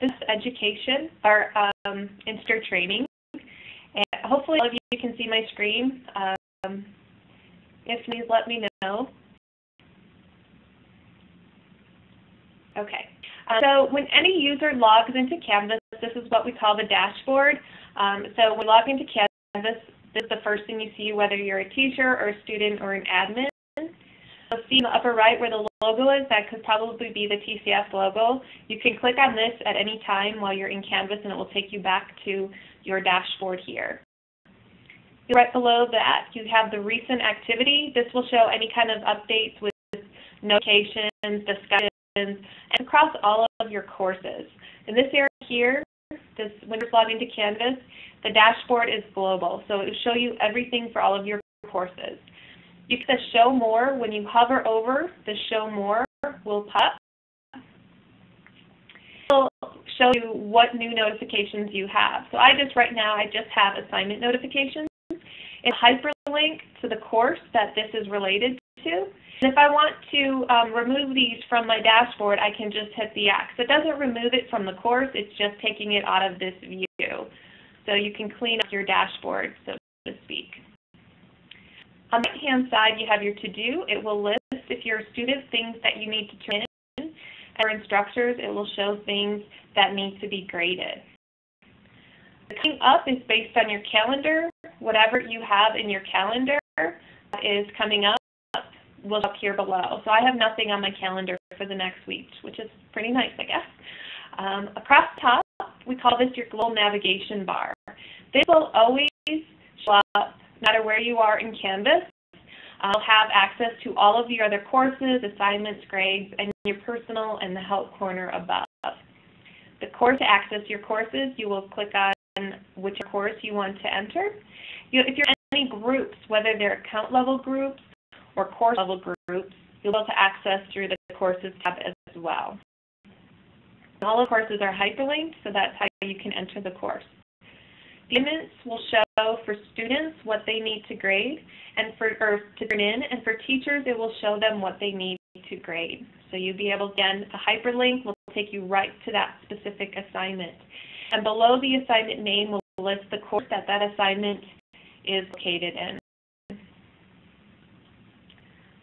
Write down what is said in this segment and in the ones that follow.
This is education, our Instructor training. And hopefully all of you can see my screen. If please let me know. Okay. So when any user logs into Canvas, this is what we call the dashboard. So when we log into Canvas, this is the first thing you see, whether you're a teacher or a student or an admin. You'll see in the upper right where the logo is. That could probably be the TCF logo. You can click on this at any time while you're in Canvas, and it will take you back to your dashboard here. Right below that, you have the recent activity. This will show any kind of updates with notifications, discussions, and across all of your courses. In this area here, when you're logging to Canvas, the dashboard is global, so it will show you everything for all of your courses. You can show more. When you hover over the show more will pop. It will show you what new notifications you have. So right now I just have assignment notifications. It's a hyperlink to the course that this is related to. And if I want to remove these from my dashboard, I can just hit the X. It doesn't remove it from the course, it's just taking it out of this view. So you can clean up your dashboard, so to speak. On the right-hand side, you have your to-do. It will list, if you're a student, things that you need to turn in. And for instructors, it will show things that need to be graded. The coming up is based on your calendar. Whatever you have in your calendar that is coming up will show up here below. So I have nothing on my calendar for the next week, which is pretty nice, I guess. Across the top, we call this your global navigation bar. This will always show up no matter where you are in Canvas. I'll have access to all of your other courses, assignments, grades, and your personal and the help corner above. The course, to access your courses, you will click on which course you want to enter. If you're in any groups, whether they're account level groups or course level groups, you'll be able to access through the courses tab as well. All the courses are hyperlinked, so that's how you can enter the course. The assignments will show for students what they need to grade and to turn in, and for teachers it will show them what they need to grade. So you'll be able, again, a hyperlink will take you right to that specific assignment. And below the assignment name will list the course that that assignment is located in.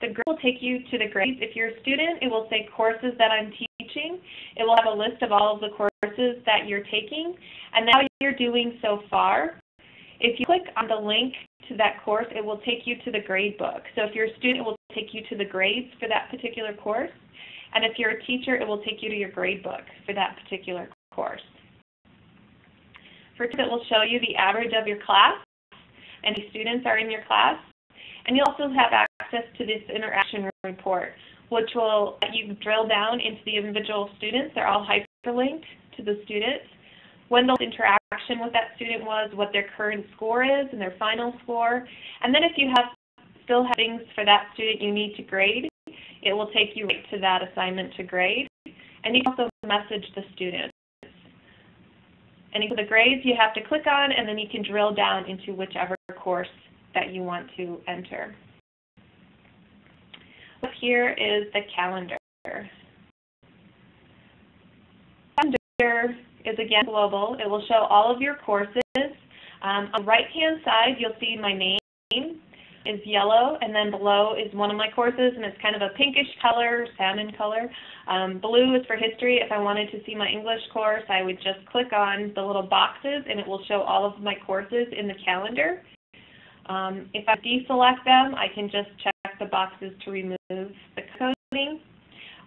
The grid will take you to the grades. If you're a student, it will say courses that I'm teaching. It will have a list of all of the courses that you're taking and how you're doing so far. If you click on the link to that course, it will take you to the grade book. So if you're a student, it will take you to the grades for that particular course. And if you're a teacher, it will take you to your grade book for that particular course. For it will show you the average of your class and the students are in your class. And you'll also have access to this interaction report, which will let you drill down into the individual students. They're all hyperlinked to the students. When the interaction with that student was, what their current score is, and their final score. And then if you still have things for that student you need to grade, it will take you right to that assignment to grade. And you can also message the students. And for the grades, you have to click on, and then you can drill down into whichever course that you want to enter. Up here is the calendar. Calendar is again global. It will show all of your courses. On the right-hand side, you'll see my name is yellow, and then below is one of my courses, and it's kind of a pinkish color, salmon color. Blue is for history. If I wanted to see my English course, I would just click on the little boxes, and it will show all of my courses in the calendar. If I deselect them, I can just check the boxes to remove the coding.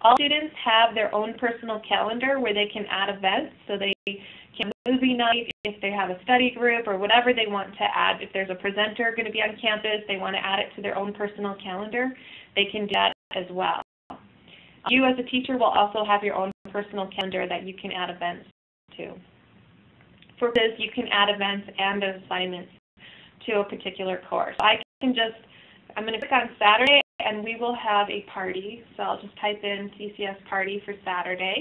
All students have their own personal calendar where they can add events, so they can movie night if they have a study group or whatever they want to add. If there's a presenter going to be on campus, they want to add it to their own personal calendar, they can do that as well. You as a teacher will also have your own personal calendar that you can add events to. For this, you can add events and assignments to a particular course. I'm going to click on Saturday, and we will have a party. So I'll just type in CCS party for Saturday.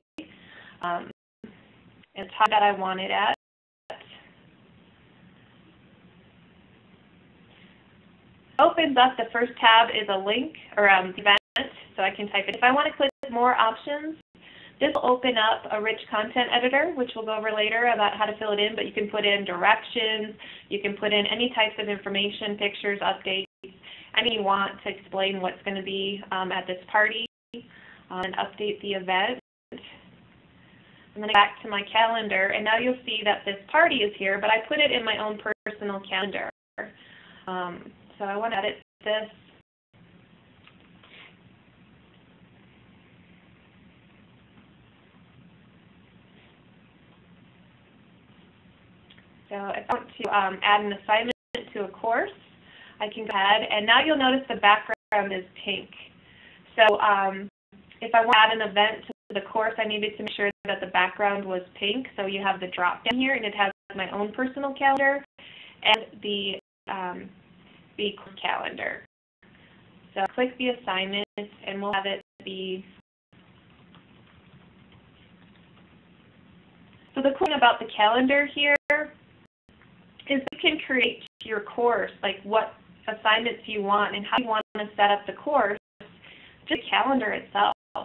And time that I want it at. Opens up, the first tab is a link or event, so I can type it. If I want to click more options, This will open up a rich content editor, which we'll go over later about how to fill it in, but you can put in directions, you can put in any types of information, pictures, updates, anything you want to explain what's going to be at this party, and update the event. I'm going to go back to my calendar, and now you'll see that this party is here, but I put it in my own personal calendar. So I want to edit this. So if I want to add an assignment to a course, I can go ahead, and now you'll notice the background is pink. So if I want to add an event to the course, I needed to make sure that the background was pink. So you have the drop down here, and it has my own personal calendar and the course calendar. So click the assignment, and we'll have it be. So the cool thing about the calendar here is you can create your course, like what assignments you want and how you want to set up the course, just the calendar itself. So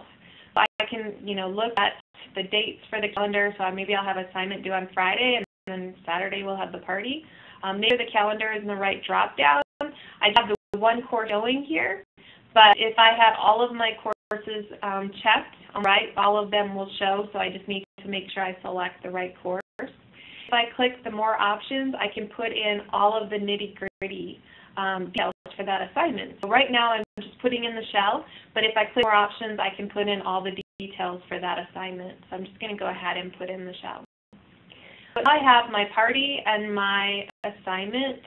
I can, look at the dates for the calendar. So maybe I'll have an assignment due on Friday, and then Saturday we'll have the party. Maybe the calendar is in the right drop down. I have the one course showing here, but if I have all of my courses checked, all of them will show. So I just need to make sure I select the right course. If I click the more options, I can put in all of the nitty-gritty details for that assignment. So right now I'm just putting in the shell, but if I click more options, I can put in all the details for that assignment. So I'm just going to go ahead and put in the shell. But I have my party and my assignment.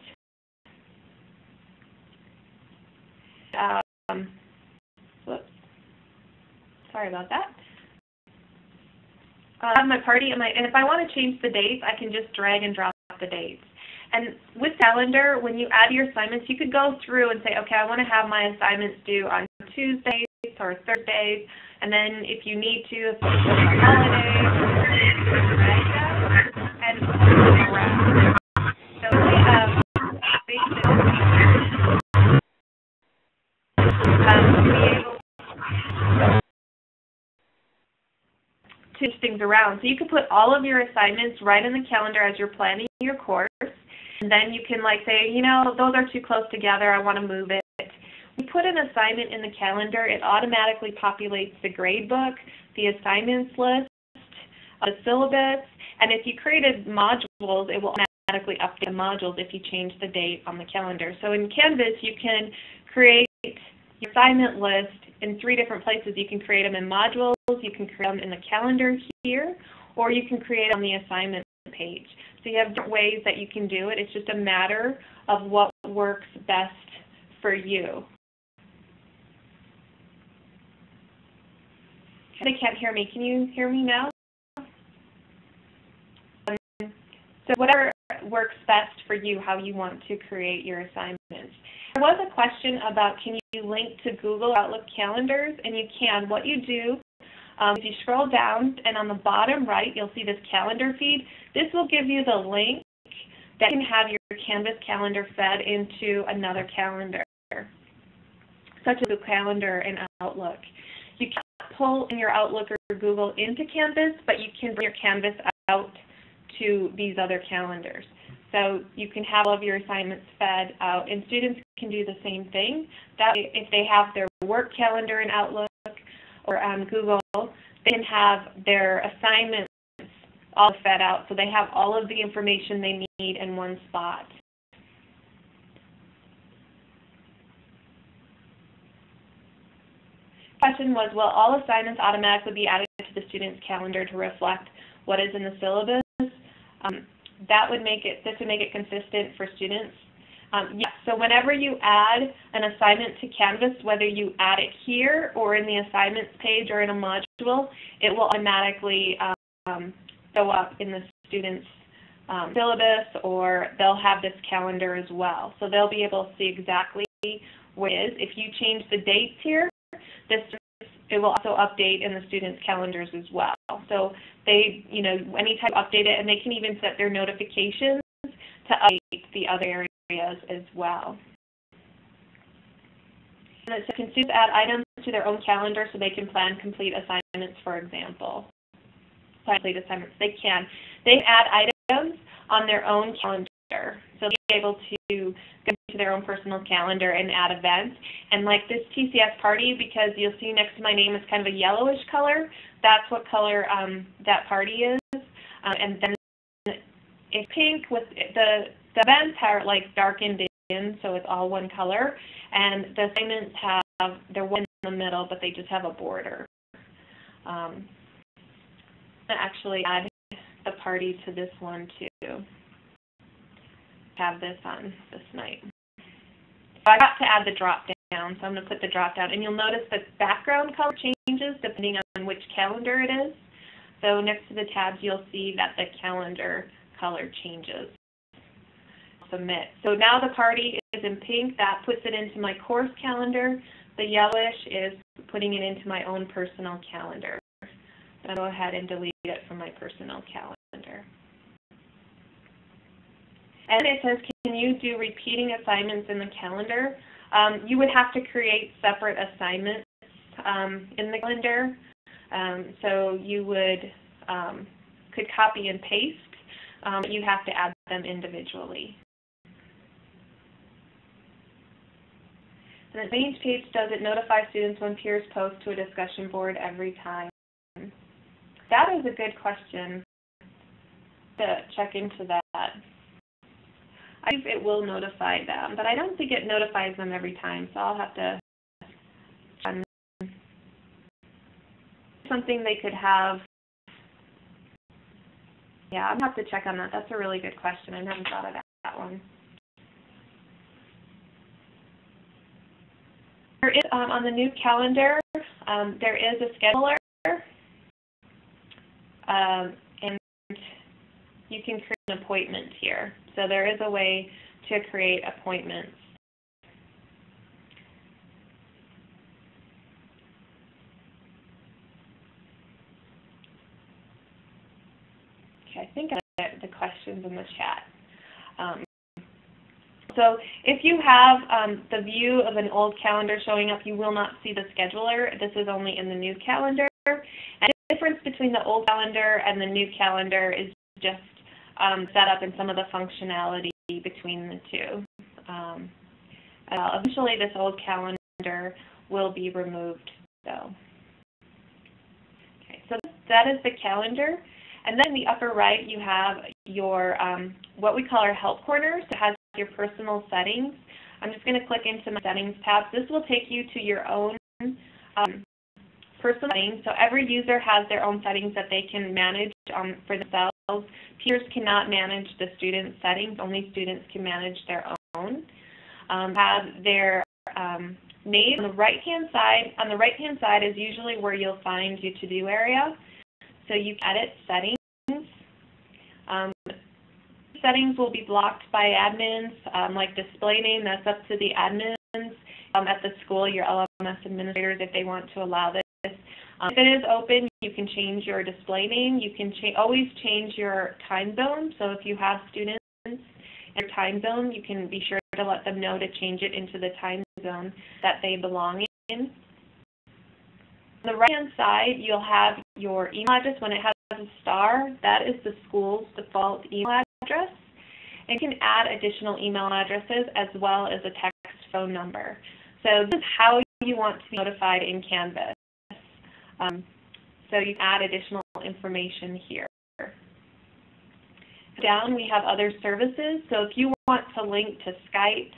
Whoops. Sorry about that. I have my party and if I want to change the dates, I can just drag and drop the dates. And with calendar, when you add your assignments, you could go through and say, okay, I want to have my assignments due on Tuesdays or Thursdays, and then if you need to, if it's a holiday, and move around. So we have basically to be able to change things around. So you can put all of your assignments right in the calendar as you're planning your course. And then you can say, those are too close together, I want to move it. When you put an assignment in the calendar, it automatically populates the grade book, the assignments list, the syllabus, and if you created modules, it will automatically update the modules if you change the date on the calendar. So in Canvas, you can create your assignment list in 3 different places. You can create them in modules, you can create them in the calendar here, or you can create on the assignment page. So you have different ways that you can do it. It's just a matter of what works best for you. They can't hear me. Can you hear me now? So whatever works best for you, how you want to create your assignments. There was a question about can you link to Google Outlook calendars, and you can. What you do, if you scroll down and on the bottom right, you'll see this calendar feed. This will give you the link that can have your Canvas calendar fed into another calendar, such as Google Calendar and Outlook. You can't pull in your Outlook or Google into Canvas, but you can bring your Canvas out to these other calendars. So you can have all of your assignments fed out, and students can do the same thing. That way, if they have their work calendar in Outlook or on Google, they can have their assignments all fed out, so they have all of the information they need in one spot. Question was, will all assignments automatically be added to the student's calendar to reflect what is in the syllabus? This would make it consistent for students. Yes, so whenever you add an assignment to Canvas, whether you add it here or in the assignments page or in a module, it will automatically show up in the student's syllabus, or they'll have this calendar as well. So they'll be able to see exactly what it is. If you change the dates here, it will also update in the students' calendars as well. So they, anytime you update it, and they can even set their notifications to update the other areas as well. And so can students add items to their own calendar so they can plan complete assignments, for example? Complete assignments, they can. They add items on their own calendar. So they'll be able to go to their own personal calendar and add events. And like this TCS party, because you'll see next to my name is kind of a yellowish color, that's what color that party is. And then it's pink with the events are like darkened in, so it's all one color. And the assignments have, they're one in the middle, but they just have a border. I'm going to actually add the party to this one too. Have this on this night. So I got to add the drop down, so I'm going to put the drop down. And you'll notice the background color changes depending on which calendar it is. So next to the tabs, you'll see that the calendar color changes. Submit. So now the party is in pink. That puts it into my course calendar. The yellowish is putting it into my own personal calendar. So I'll go ahead and delete it from my personal calendar. And it says, can you do repeating assignments in the calendar? You would have to create separate assignments in the calendar. So you would could copy and paste, but you have to add them individually. And the main page, does it notify students when peers post to a discussion board every time? That is a good question to check into that. I think it will notify them, but I don't think it notifies them every time, so I'll have to something they could have. Yeah, I'll have to check on that. That's a really good question. I haven't thought of that one. There is, on the new calendar, there is a scheduler, and you can create an appointment here. So there is a way to create appointments. Okay, I think I got the questions in the chat. So if you have the view of an old calendar showing up, you will not see the scheduler. This is only in the new calendar. And the difference between the old calendar and the new calendar is just set up in some of the functionality between the two. Eventually this old calendar will be removed though. Okay, so that is the calendar. And then in the upper right you have your what we call our help corner. So it has your personal settings. I'm just going to click into my settings tab. This will take you to your own personal settings. So every user has their own settings that they can manage for themselves. Peers cannot manage the student settings. Only students can manage their own. Have their name on the right-hand side. On the right-hand side is usually where you'll find your to-do area. So you can edit settings. Settings will be blocked by admins, like display name. That's up to the admins at the school, your LMS administrators, if they want to allow this. If it is open, you can change your display name. You can always change your time zone. So if you have students in your time zone, you can be sure to let them know to change it into the time zone that they belong in. On the right-hand side, you'll have your email address. When it has a star, that is the school's default email address. And you can add additional email addresses as well as a text phone number. So this is how you want to be notified in Canvas. So you can add additional information here. Down we have other services. So if you want to link to Skype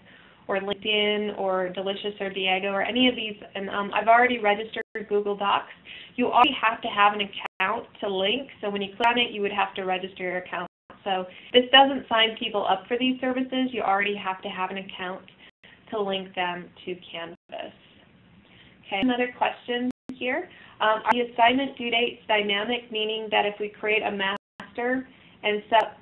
or LinkedIn or Delicious or Diego or any of these, and I've already registered Google Docs, you already have to have an account to link. So when you click on it, you would have to register your account. So this doesn't sign people up for these services. You already have to have an account to link them to Canvas. Okay, another question here. Are the assignment due dates dynamic, meaning that if we create a master and set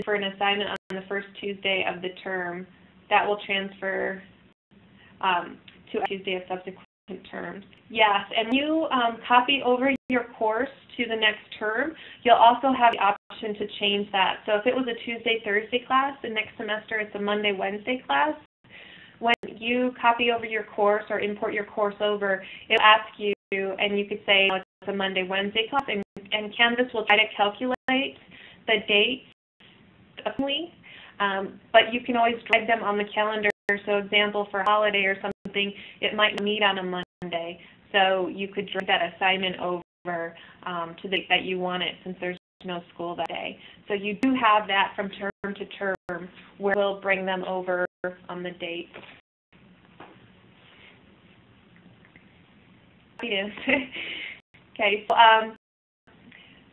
for an assignment on the first Tuesday of the term, that will transfer to a Tuesday of subsequent terms? Yes, and you copy over your course to the next term, you'll also have the option to change that. So if it was a Tuesday, Thursday class, the next semester it's a Monday, Wednesday class, when you copy over your course or import your course over, it'll ask you, and you could say, oh, it's a Monday, Wednesday class, and Canvas will try to calculate the dates accordingly, but you can always drag them on the calendar. So example, for a holiday or something, it might meet on a Monday. So you could drag that assignment over to the date that you want it, since there's no school that day. So you do have that from term to term, where we'll bring them over on the date. Okay, so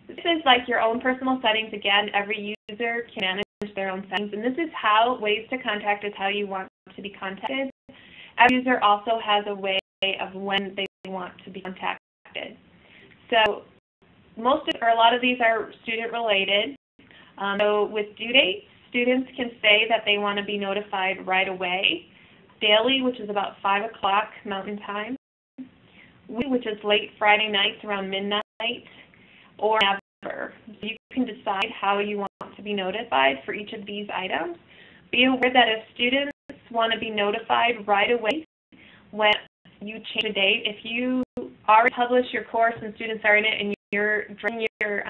this is like your own personal settings. Again, every user can manage their own settings, and this is how ways to contact is how you want to be contacted. Every user also has a way of when they want to be contacted. So a lot of these are student related. So with due dates, students can say that they want to be notified right away, daily, which is about 5 o'clock Mountain Time, weekly, which is late Friday nights around midnight, or never. So you can decide how you want to be notified for each of these items. Be aware that if students want to be notified right away when you change a date, if you already publish your course and students are in it and you're drawing your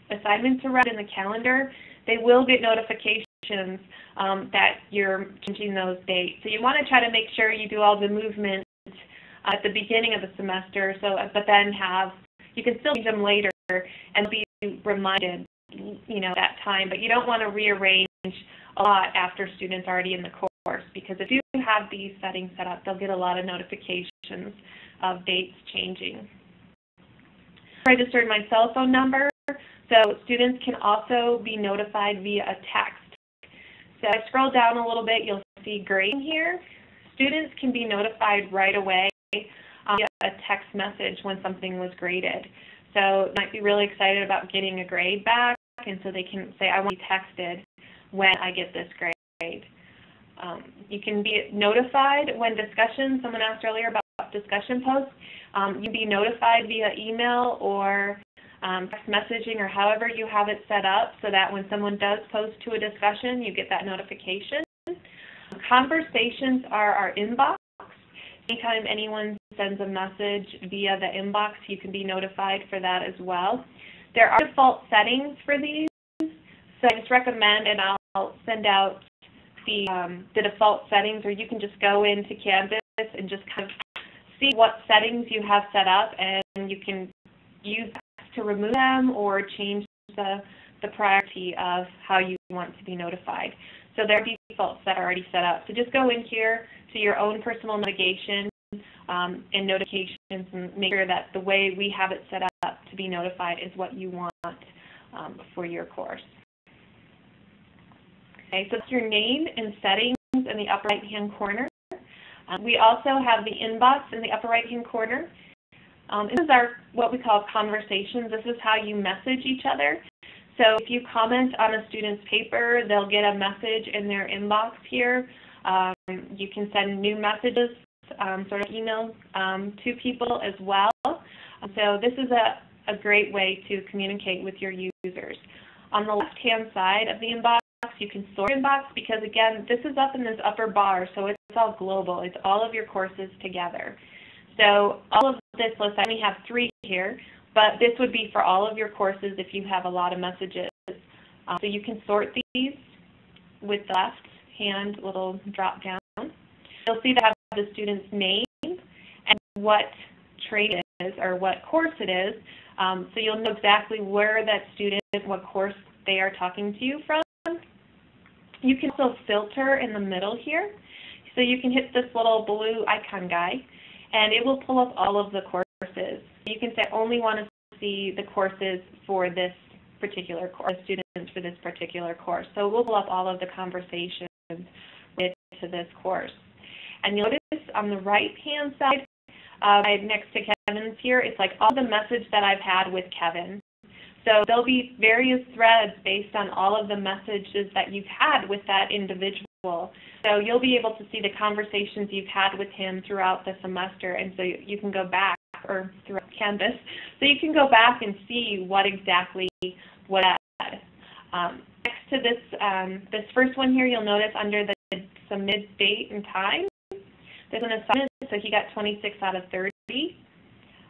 assignments around in the calendar, they will get notifications that you're changing those dates. So you want to try to make sure you do all the movement at the beginning of the semester, but then you can still change them later and be reminded, that time. But you don't want to rearrange a lot after students are already in the course, because if you have these settings set up, they'll get a lot of notifications of dates changing. I registered my cell phone number, so students can also be notified via a text. So I scroll down a little bit, you'll see grading here. Students can be notified right away via a text message when something was graded. So they might be really excited about getting a grade back, and so they can say, I want to be texted when I get this grade. You can be notified when someone asked earlier about discussion posts, you can be notified via email or text messaging, or however you have it set up, so that when someone does post to a discussion, you get that notification. Conversations are our inbox. Anytime anyone sends a message via the inbox, you can be notified for that as well. There are default settings for these, so I just recommend, and I'll send out the default settings, or you can just go into Canvas and just kind of see what settings you have set up, and you can use to remove them or change the priority of how you want to be notified. So there are defaults that are already set up. So just go in here to your own personal navigation and notifications, and make sure that the way we have it set up to be notified is what you want for your course. Okay, so it's your name and settings in the upper right-hand corner. We also have the inbox in the upper right-hand corner. This is what we call conversations. This is how you message each other. So if you comment on a student's paper, they'll get a message in their inbox here. You can send new messages, sort of email to people as well. So this is a great way to communicate with your users. On the left-hand side of the inbox, you can sort inbox, because again, this is up in this upper bar, so it's all global. It's all of your courses together. So all of this list, I only have 3 here, but this would be for all of your courses if you have a lot of messages. So you can sort these with the left-hand little drop-down. You'll see that I have the student's name and what trade it is, or what course it is. So you'll know exactly where that student is, what course they are talking to you from. You can also filter in the middle here. So you can hit this little blue icon guy, and it will pull up all of the courses. You can say, I only want to see the courses for this particular course, students for this particular course. So we'll pull up all of the conversations related to this course. And you'll notice on the right-hand side, next to Kevin's here, it's like all the message that I've had with Kevin. So there'll be various threads based on all of the messages that you've had with that individual. So you'll be able to see the conversations you've had with him throughout the semester, and so you can go back, or throughout Canvas, so you can go back and see what exactly was said. Next to this, this first one here, you'll notice under the submit date and time, This is an assignment, so he got 26 out of 30.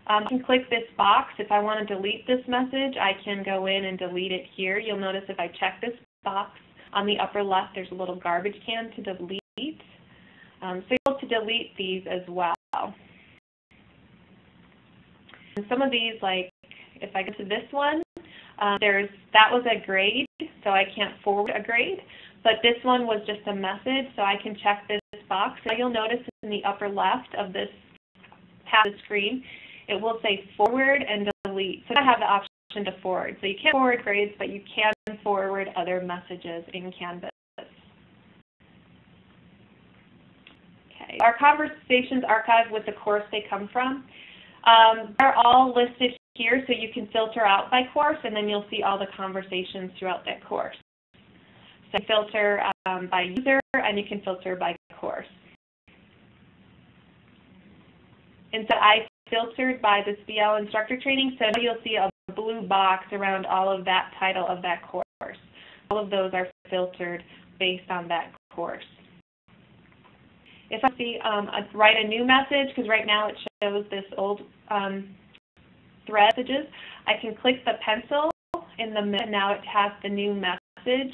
I can click this box. If I want to delete this message, I can go in and delete it here. You'll notice if I check this box on the upper left, there's a little garbage can to delete. So you're able to delete these as well. And some of these, like if I go to this one, that was a grade, so I can't forward a grade. But this one was just a message, so I can check this box. Now you'll notice in the upper left of this half of the screen, it will say forward and delete. So I have the option to forward. So you can't forward grades, but you can forward other messages in Canvas. Okay. Our conversations archive with the course they come from. They're all listed here, so you can filter out by course, and then you'll see all the conversations throughout that course. So you filter by user, and you can filter by course. And so I filtered by this BL instructor training, so you'll see a blue box around all of that title of that course. All of those are filtered based on that course. If I see write a new message, because right now it shows this old thread messages, I can click the pencil in the middle, and now it has the new message.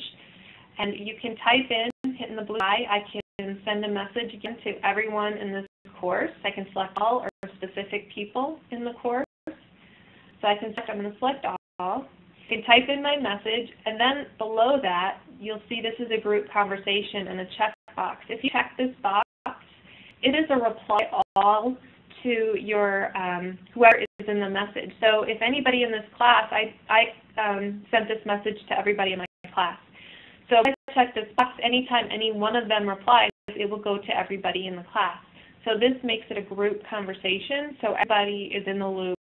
And you can type in, hitting the blue eye, I can send a message again to everyone in this course. I can select all or specific people in the course. So I can select, I'm going to select all. I can type in my message, and then below that, you'll see this is a group conversation and a checkbox. If you check this box, it is a reply all to your whoever is in the message. So if anybody in this class, I sent this message to everybody in my class. So if I check this box, anytime any one of them replies, it will go to everybody in the class. So this makes it a group conversation, so everybody is in the loop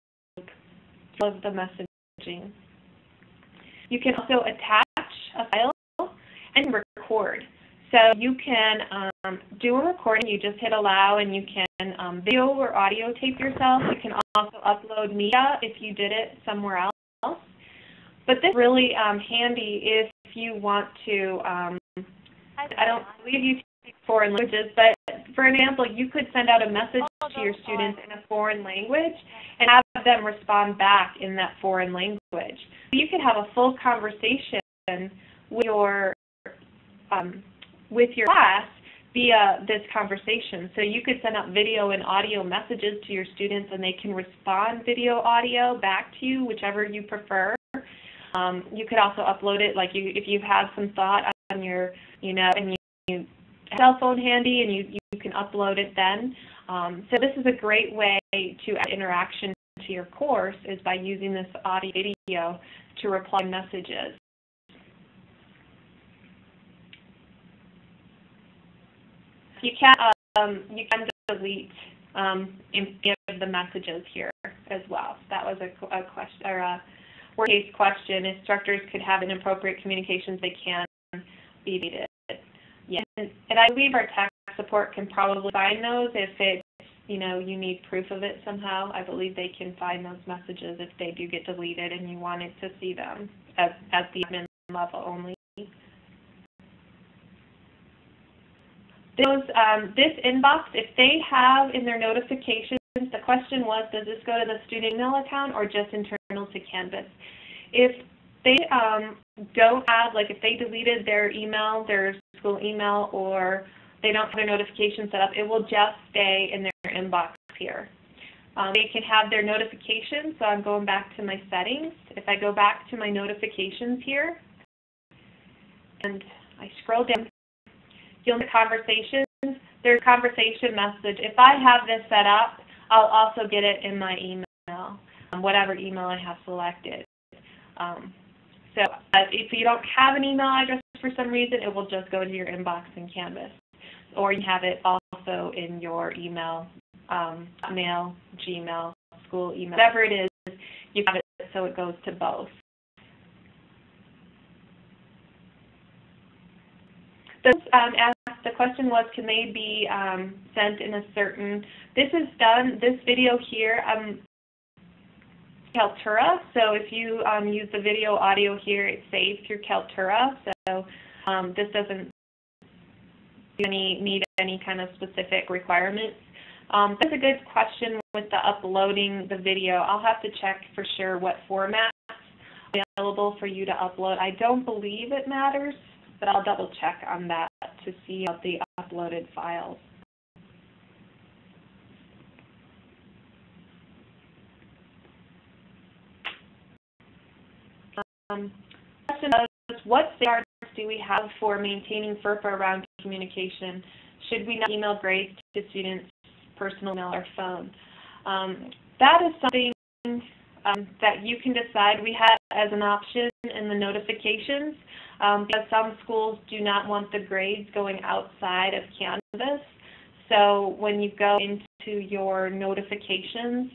of the messaging. You can also attach a file and record. So you can do a recording, you just hit allow, and you can video or audio tape yourself. You can also upload media if you did it somewhere else. But this is really handy if you want to, I don't believe you speak foreign languages, but for example, you could send out a message to your students in a foreign language and have them respond back in that foreign language. So you could have a full conversation with your class via this conversation. So you could send out video and audio messages to your students, and they can respond video, audio back to you, whichever you prefer. You could also upload it, like if you have some thought on your, and you have a cell phone handy, and you can upload it then. So this is a great way to add interaction to your course, is by using this audio video to reply messages. You can delete any of the messages here as well. That was a question, or a worst case question. Instructors could have inappropriate communications; they can be deleted. Yeah, and I believe our tech support can probably find those if it's, you need proof of it somehow. I believe they can find those messages if they do get deleted and you wanted to see them at the admin level only. This inbox, if they have in their notifications, the question was, does this go to the student email account or just internal to Canvas? If they don't have, like if they deleted their email, their school email, or they don't have their notifications set up, it will just stay in their inbox here. They can have their notifications, so I'm going back to my settings. If I go back to my notifications here, and I scroll down, you'll see conversations. There's a conversation message. If I have this set up, I'll also get it in my email, whatever email I have selected. So if you don't have an email address for some reason, it will just go to your inbox in Canvas. Or you have it also in your email, mail, Gmail, school email, whatever it is, you have it so it goes to both. The question was, can they be sent in a certain, this is done, this video here, Kaltura, so if you use the video audio here, it's saved through Kaltura, so this doesn't need any kind of specific requirements. That's a good question with the uploading the video. I'll have to check for sure what formats are available for you to upload. I don't believe it matters, but I'll double check on that to see the uploaded files. Question is, what safeguards do we have for maintaining FERPA around communication? Should we not email grades to students' personal email or phone? That is something that you can decide. We have as an option in the notifications because some schools do not want the grades going outside of Canvas. So when you go into your notifications,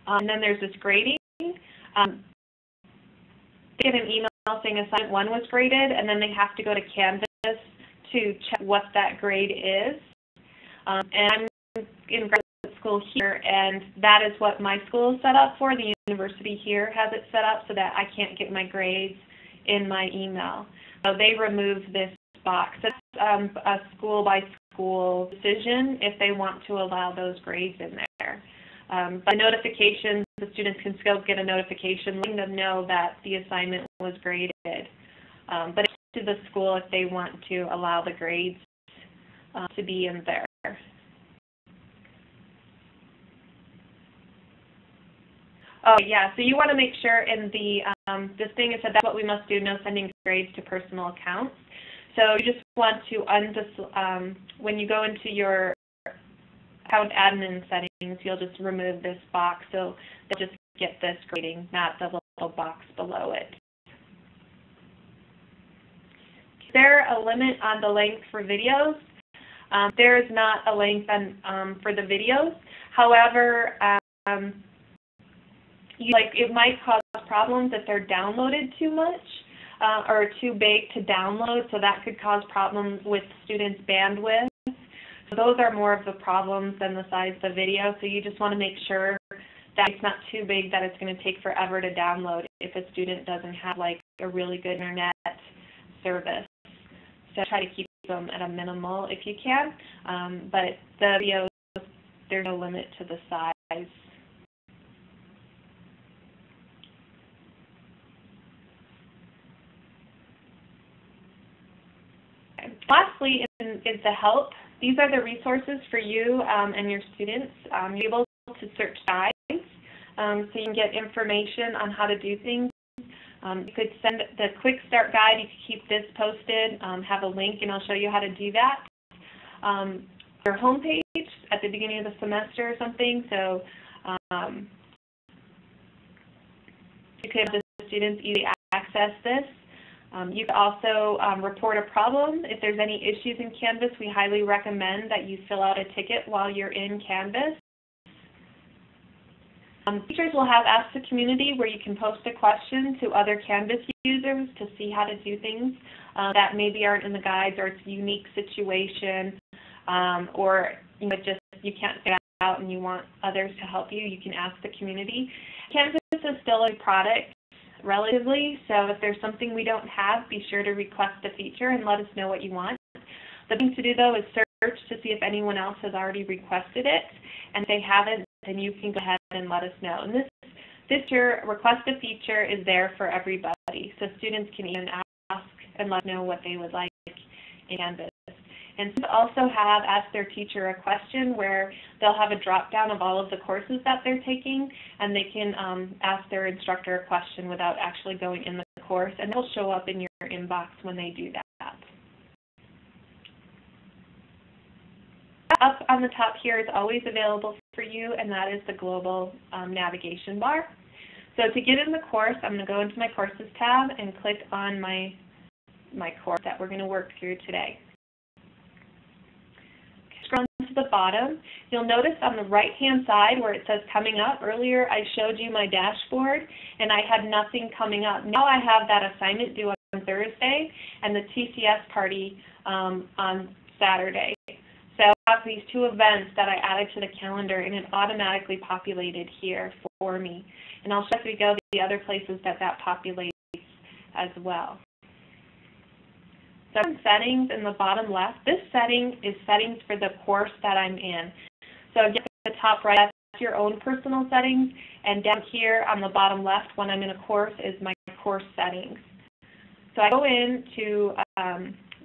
and then there's this grading, they get an email saying assignment 1 was graded, and then they have to go to Canvas to check what that grade is. And I'm in graduate school here, and that is what my school is set up for. The university here has it set up so that I can't get my grades in my email. So they remove this box. It's a school-by-school decision if they want to allow those grades in there. By notifications, the students can still get a notification letting them know that the assignment was graded. But it's to the school if they want to allow the grades to be in there. Oh yeah, so you want to make sure in the this thing it said that's what we must do, no sending grades to personal accounts. So you just want to when you go into your account admin settings, you'll just remove this box, so they'll just get this grading, not the little box below it. Is there a limit on the length for videos? There is not a length for the videos. However, it might cause problems if they're downloaded too much or too big to download, so that could cause problems with students' bandwidth. So those are more of the problems than the size of the video, so you just want to make sure that it's not too big that it's going to take forever to download if a student doesn't have like a really good internet service. So try to keep them at a minimal if you can, but the videos, there's no limit to the size. Lastly is the help. These are the resources for you and your students. You're able to search guides so you can get information on how to do things. You could send the quick start guide. You could keep this posted, have a link, and I'll show you how to do that. Your homepage at the beginning of the semester or something, so you could have the students easily access this. You can also report a problem. If there's any issues in Canvas, we highly recommend that you fill out a ticket while you're in Canvas. Teachers will have Ask the Community where you can post a question to other Canvas users to see how to do things that maybe aren't in the guides, or it's a unique situation, or just you can't figure it out and you want others to help you. You can ask the community. Canvas is still a product relatively, so if there's something we don't have, be sure to request a feature and let us know what you want. The thing to do though is search to see if anyone else has already requested it, and if they haven't, then you can go ahead and let us know. And this year, request a feature is there for everybody, so students can even ask and let us know what they would like in Canvas. And students also have Ask Their Teacher a Question, where they'll have a drop-down of all of the courses that they're taking, and they can ask their instructor a question without actually going in the course, and it'll show up in your inbox when they do that. Up on the top here is always available for you, and that is the global navigation bar. So to get in the course, I'm going to go into my Courses tab and click on my course that we're going to work through today. Scroll to the bottom, you'll notice on the right-hand side where it says Coming Up. Earlier I showed you my dashboard, and I had nothing coming up. Now I have that assignment due on Thursday and the TCS party on Saturday. So I have these two events that I added to the calendar, and it automatically populated here for me. And I'll show as we go the other places that populates as well. So in settings in the bottom left, this setting is settings for the course that I'm in. So again, at the top right, that's your own personal settings, and down here on the bottom left, when I'm in a course, is my course settings. So I go into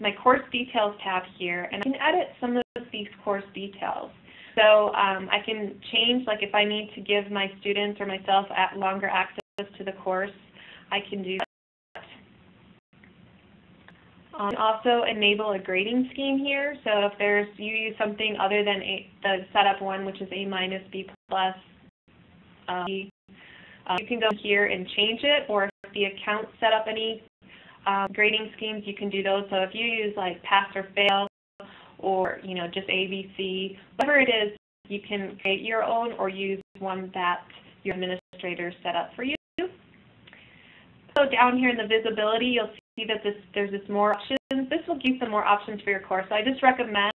my course details tab here, and I can edit some of these course details. So I can change, like if I need to give my students or myself longer access to the course, I can do that. Also enable a grading scheme here. So if you use something other than the setup one, which is A-, B+, you can go here and change it, or if the account set up any grading schemes, you can do those. So if you use like pass or fail, or just A, B, C, whatever it is, you can create your own or use one that your administrator set up for you. So down here in the visibility, you'll see that there's more options. This will give you some more options for your course. So I just recommend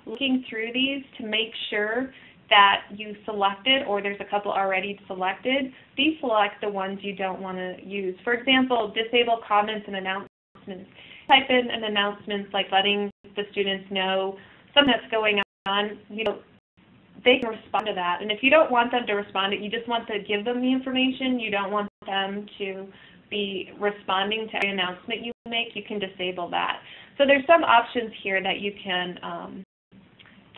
looking through these to make sure that you selected, or there's a couple already selected. Deselect the ones you don't want to use. For example, disable comments and announcements. Type in an announcement like letting the students know something that's going on. They can respond to that. And if you don't want them to respond, you just want to give them the information. You don't want them to be responding to every announcement you make. You can disable that. So there's some options here that you can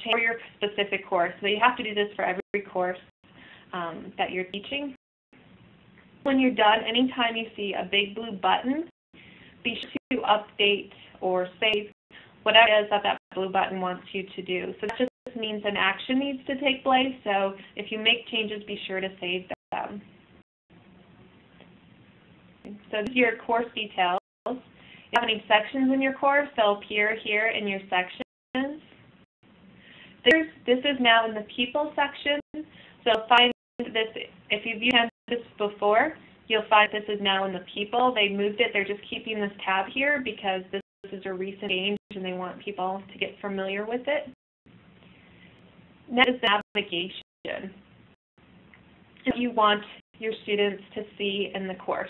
change for your specific course. So you have to do this for every course that you're teaching. When you're done, anytime you see a big blue button, be sure to update or save whatever it is that blue button wants you to do. So that just means an action needs to take place. So if you make changes, be sure to save them. So this is your course details. If you have any sections in your course, they'll appear here in your sections. This is now in the people section. So find this, if you've used Canvas before, you'll find this is now in the people. They moved it. They're just keeping this tab here because this is a recent change and they want people to get familiar with it. Next is navigation. You want your students to see in the course.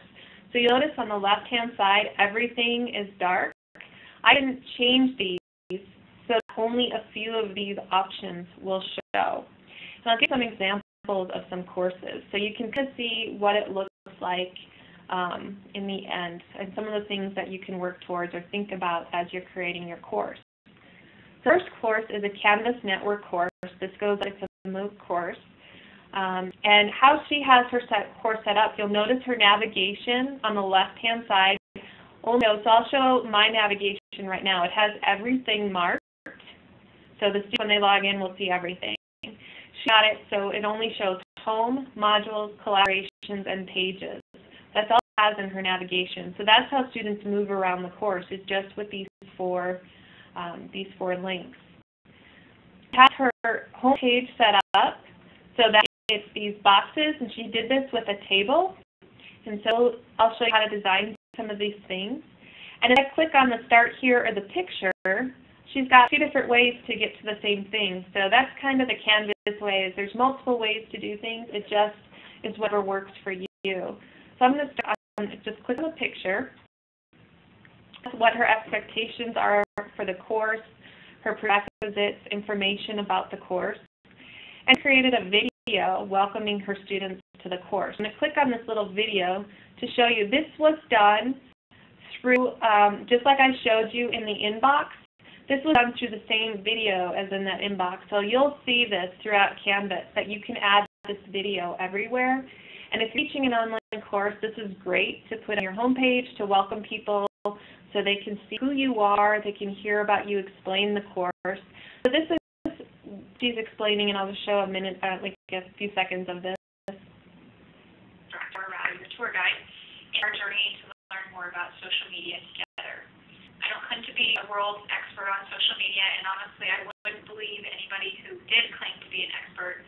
So you'll notice on the left-hand side, everything is dark. I didn't change these, so only a few of these options will show. And I'll give some examples of some courses. So you can kind of see what it looks like in the end, and some of the things that you can work towards or think about as you're creating your course. First course is a Canvas Network course. This goes like a MOOC course. And how she has her course set up, you'll notice her navigation on the left-hand side. So I'll show my navigation right now. It has everything marked. So the student, when they log in, will see everything. She got it so it only shows home, modules, collaborations, and pages. That's all it has in her navigation. So that's how students move around the course, is just with these four links. She has her home page set up so that it's these boxes, and she did this with a table. And so I'll show you how to design some of these things. And if I click on the start here or the picture, she's got two different ways to get to the same thing. So that's kind of the Canvas way, is there's multiple ways to do things. It just is whatever works for you. So I'm going to start just click on the picture, what her expectations are for the course, her prerequisites, information about the course, and created a video welcoming her students to the course. I'm going to click on this little video to show you this was done through, just like I showed you in the inbox, this was done through the same video as in that inbox. So you'll see this throughout Canvas, that you can add this video everywhere. And if you're teaching an online course, this is great to put on your homepage to welcome people so they can see who you are, they can hear about you, explain the course. So this is she's explaining, and I'll just show like a few seconds of this. Your tour guide in our journey to learn more about social media together. I don't claim to be a world expert on social media, and honestly, I wouldn't believe anybody who did claim to be an expert.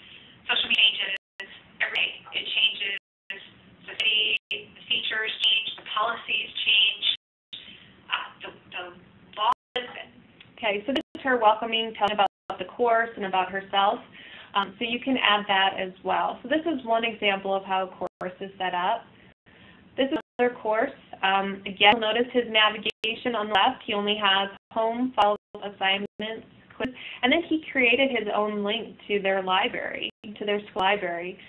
Social media changes every day. It changes. The features change. The policies change. The laws. Okay, so this is her welcoming, telling about the course and about herself. So you can add that as well. So this is one example of how a course is set up. This is course. Again, you'll notice his navigation on the left. He only has home, files, assignments, quiz, and then he created his own link to their library, to their school library.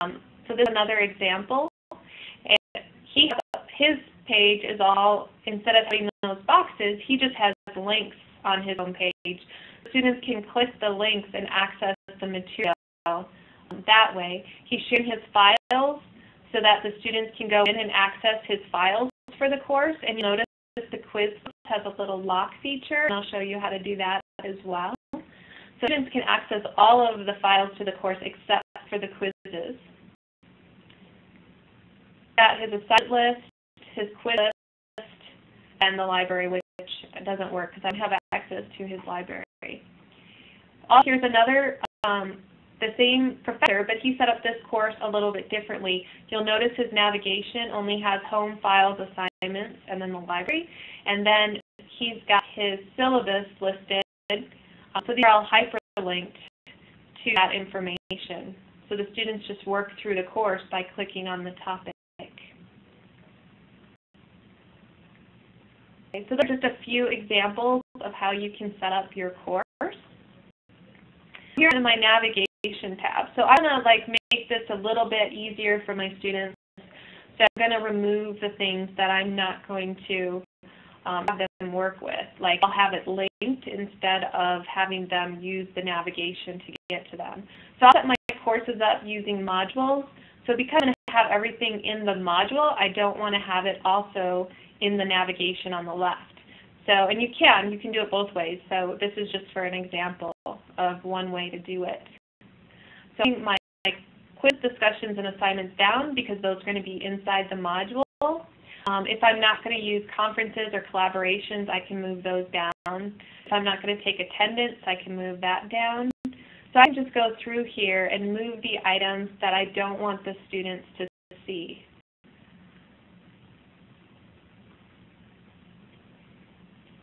So this is another example. And his page is all, instead of having those boxes, he just has links on his own page. Students can click the links and access the material that way. He's sharing his files so that the students can go in and access his files for the course. And you'll notice the quiz has a little lock feature, and I'll show you how to do that as well. So students can access all of the files to the course except for the quizzes. Got his assignment list, his quiz list, and the library, which doesn't work because I don't have access to his library. Here's another, the same professor, but he set up this course a little bit differently. You'll notice his navigation only has home, files, assignments, and then the library. And then he's got his syllabus listed. So these are all hyperlinked to that information. So the students just work through the course by clicking on the topic. Okay, so there's just a few examples of how you can set up your course. Here in my navigation tab. So I'm going to make this a little bit easier for my students. So I'm going to remove the things that I'm not going to have them work with. Like I'll have it linked instead of having them use the navigation to get to them. So I'll set my courses up using modules. So because I'm going to have everything in the module, I don't want to have it also in the navigation on the left. So, and you can do it both ways. So this is just for an example of one way to do it. So my quiz discussions and assignments down because those are going to be inside the module. If I'm not going to use conferences or collaborations, I can move those down. If I'm not going to take attendance, I can move that down. So I can just go through here and move the items that I don't want the students to see.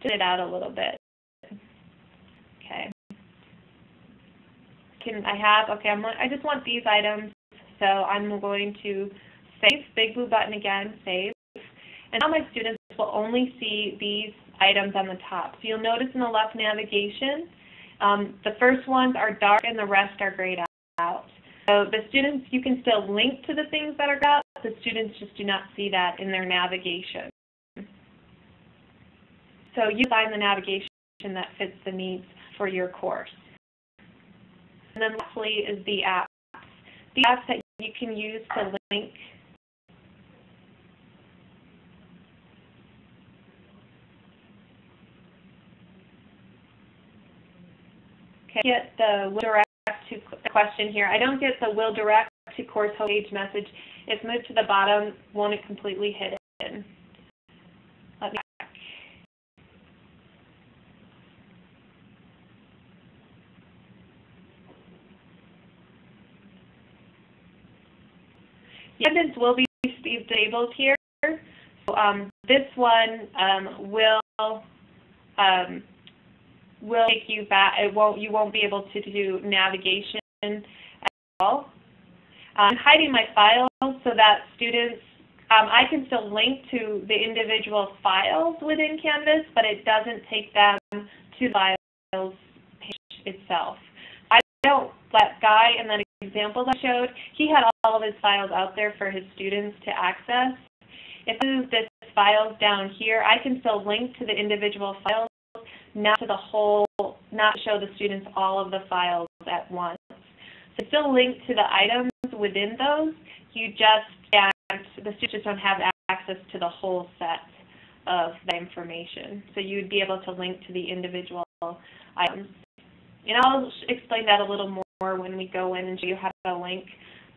It out a little bit. Okay. I just want these items, so I'm going to save, big blue button again, save. And now my students will only see these items on the top. So you'll notice in the left navigation, the first ones are dark and the rest are grayed out. So the students, you can still link to the things that are grayed out, the students just do not see that in their navigation. So you find the navigation that fits the needs for your course. And then lastly is the apps. The apps that you can use to link get the will direct to question here. I don't get the will direct to course homepage message. It's moved to the bottom, won't it completely hidden? Let me check. Attendance will be disabled here. So, this one will take you back. You won't be able to do navigation at all. I'm hiding my files so that students, I can still link to the individual files within Canvas, but it doesn't take them to the files page itself. I don't let Guy in that example that I showed, he had all of his files out there for his students to access. If I move this files down here, I can still link to the individual files, not to the whole, not to show the students all of the files at once. So still link to the items within those, you just can't, the students just don't have access to the whole set of the information. So you would be able to link to the individual items. And I'll explain that a little more when we go in and show you how to link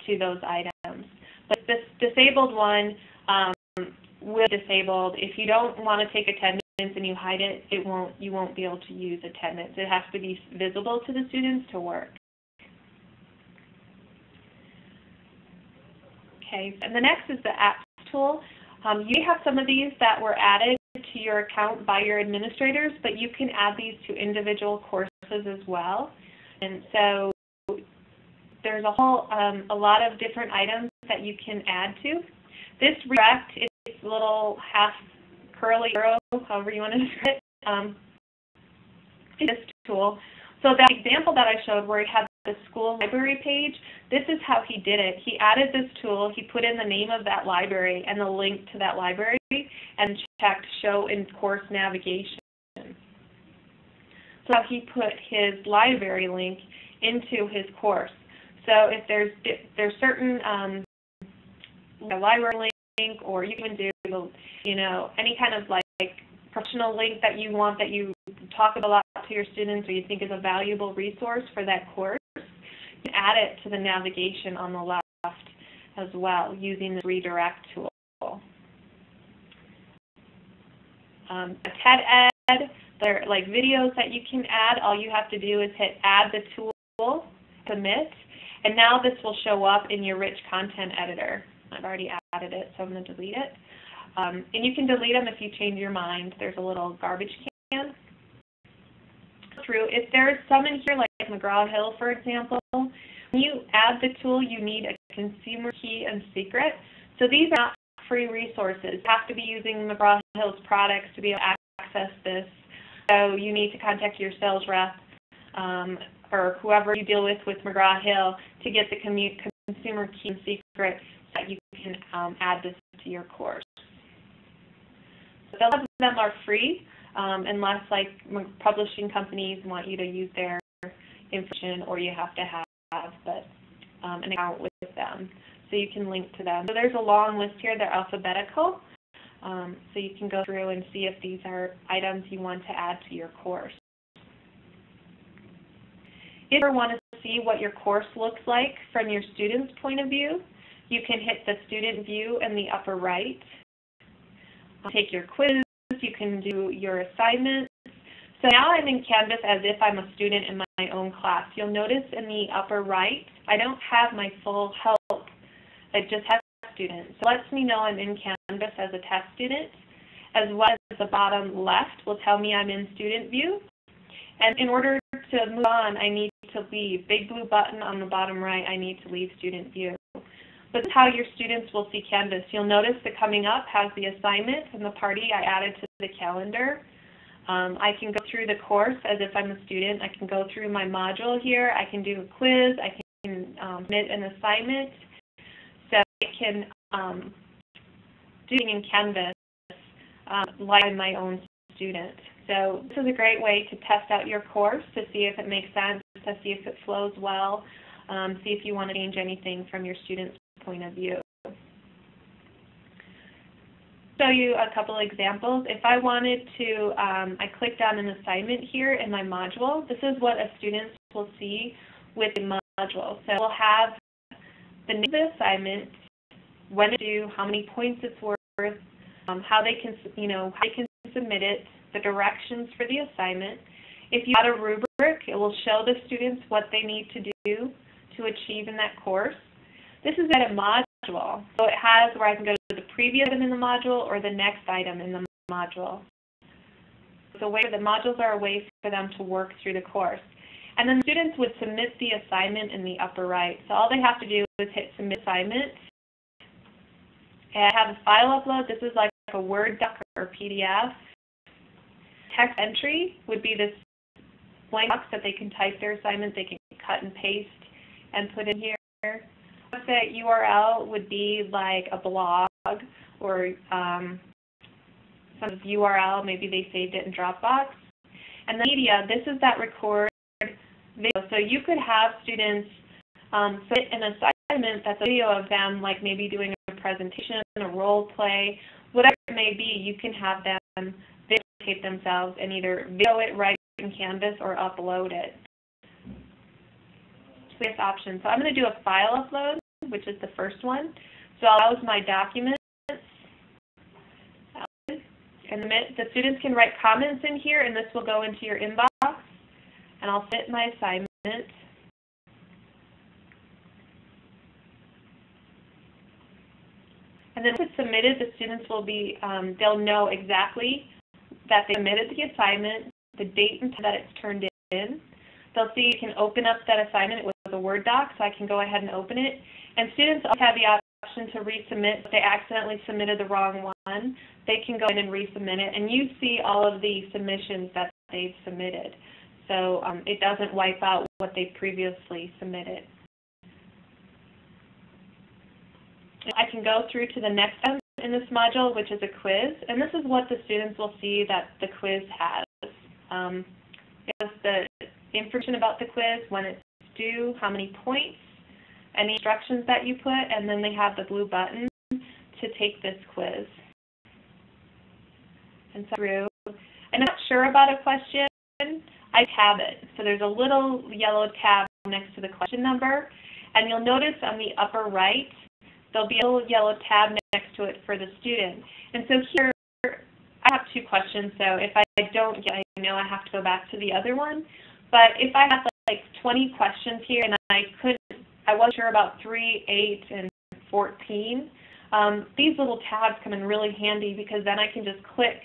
to those items. But this disabled one will be disabled. If you don't want to take attendance and you hide it, you won't be able to use attendance. It has to be visible to the students to work. Okay, and the next is the apps tool. You may have some of these that were added to your account by your administrators, but you can add these to individual courses as well. And so there's a lot of different items that you can add to. This redirect is a little half curly arrow, however you want to describe it, this tool. So that example that I showed where he had the school library page, this is how he did it. He added this tool, he put in the name of that library and the link to that library, and checked show in course navigation. So he put his library link into his course. So if there's certain library link, or you can do any kind of like professional link that you want, that you talk about a lot to your students or you think is a valuable resource for that course, you can add it to the navigation on the left as well using the redirect tool. TED-Ed, there are like videos that you can add. All you have to do is hit add the tool, submit, and now this will show up in your rich content editor. I've already added it, so I'm going to delete it. And you can delete them if you change your mind. There's a little garbage can. If there's some in here, like McGraw-Hill, for example, when you add the tool, you need a consumer key and secret. So these are not free resources. You have to be using McGraw-Hill's products to be able to access this. So you need to contact your sales rep or whoever you deal with McGraw-Hill to get the consumer key and secret so that you can add this to your course. So a lot of them are free unless like publishing companies want you to use their information, or you have to have an account with them so you can link to them. So there's a long list here. They're alphabetical. So you can go through and see if these are items you want to add to your course. If you ever want to see what your course looks like from your student's point of view, you can hit the student view in the upper right. Take your quiz, you can do your assignments. So now I'm in Canvas as if I'm a student in my own class. You'll notice in the upper right, I don't have my full help. I just have students. So it lets me know I'm in Canvas as a test student, as well as the bottom left will tell me I'm in student view. And in order to move on, I need to leave. Big blue button on the bottom right, I need to leave student view. But this is how your students will see Canvas. You'll notice that coming up has the assignment and the party I added to the calendar. I can go through the course as if I'm a student. I can go through my module here. I can do a quiz. I can submit an assignment. So I can do it in Canvas like I'm my own student. So this is a great way to test out your course to see if it makes sense, to see if it flows well, see if you want to change anything from your student's point of view. Show you a couple examples. If I wanted to, I clicked on an assignment here in my module. This is what a student will see with the module. So we'll have the name of the assignment, when it's due, how many points it's worth, how they can, how they can submit it, the directions for the assignment. If you add a rubric, it will show the students what they need to do to achieve in that course. This is at a module, so it has where I can go to the previous item in the module or the next item in the module. So the modules are a way for them to work through the course. And then students would submit the assignment in the upper right. So all they have to do is hit submit assignment and have a file upload. This is like a Word doc or PDF. Text entry would be this blank box that they can type their assignment. They can cut and paste and put in here. Website URL would be like a blog or some URL. Maybe they saved it in Dropbox. And the media, this is that record video. So you could have students submit an assignment that's a video of them, like maybe doing a presentation, a role play, whatever it may be. You can have them videotape themselves and either video it right in Canvas or upload it. So this option. So I'm going to do a file upload, which is the first one. So I'll use my documents. And the students can write comments in here, and this will go into your inbox. And I'll submit my assignment. And then once it's submitted, the students will be, they'll know exactly that they submitted the assignment, the date and time that it's turned in. They'll see you can open up that assignment with a Word doc, so I can go ahead and open it. And students always have the option to resubmit. If they accidentally submitted the wrong one, they can go in and resubmit it, and you see all of the submissions that they've submitted. So it doesn't wipe out what they previously submitted. I can go through to the next item in this module, which is a quiz, and this is what the students will see that the quiz has. It has the information about the quiz, when it's due, how many points, any instructions that you put, and then they have the blue button to take this quiz. And so through. I'm not sure about a question, I tab it. So there's a little yellow tab next to the question number, and you'll notice on the upper right, there'll be a little yellow tab next to it for the student. And so here, I have 2 questions, so if I don't get it, I know I have to go back to the other one. But if I have like 20 questions here and I wasn't sure about 3, 8, and 14, these little tabs come in really handy because then I can just click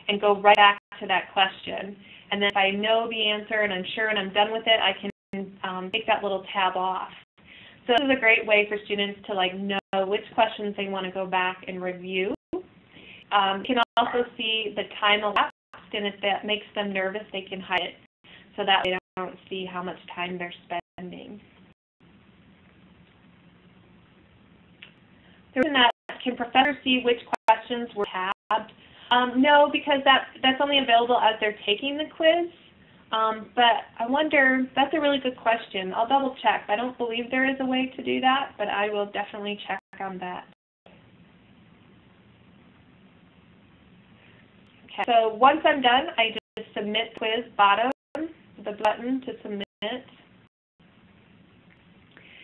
and go right back to that question. And then if I know the answer and I'm sure and I'm done with it, I can take that little tab off. So this is a great way for students to know which questions they want to go back and review. You can also see the time elapsed, and if that makes them nervous, they can hide it so that they don't see how much time they're spending. Can professors see which questions were tabbed? No, because that's only available as they're taking the quiz. But I wonder, that's a really good question. I'll double check. I don't believe there is a way to do that, but I will definitely check on that. Okay, so once I'm done, I just submit quiz bottom, the button to submit.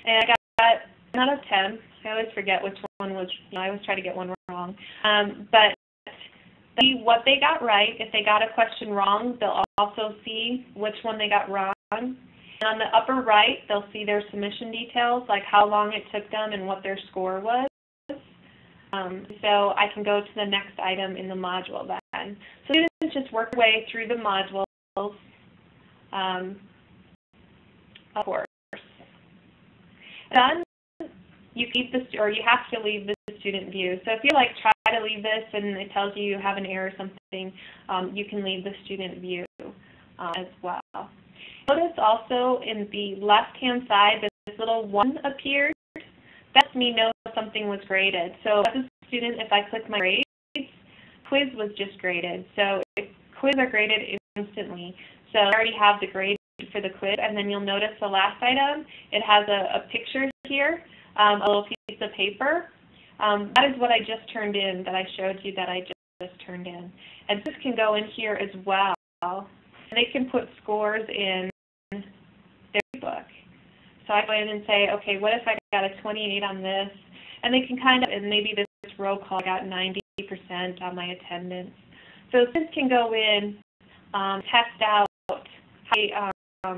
And I got 9 out of 10. I always forget which one was, I always try to get one wrong. But see what they got right. If they got a question wrong, they'll also see which one they got wrong. And on the upper right, they'll see their submission details, like how long it took them and what their score was. So I can go to the next item in the module then. So students just work their way through the modules, of course. Done. You have to leave the student view. So if you try to leave this and it tells you have an error or something, you can leave the student view as well. Notice also in the left-hand side, this little 1 appears. That lets me know something was graded. So as a student, if I click my grades, quiz was just graded. So quiz are graded instantly. So I already have the grade for the quiz, and then you'll notice the last item, it has a picture here. A little piece of paper. That is what I just turned in, that I showed you that I just turned in. And this can go in here as well. They can put scores in their book. So I go in and say, okay, what if I got a 28 on this? And they can and maybe this roll call got 90% on my attendance. So students can go in, test out how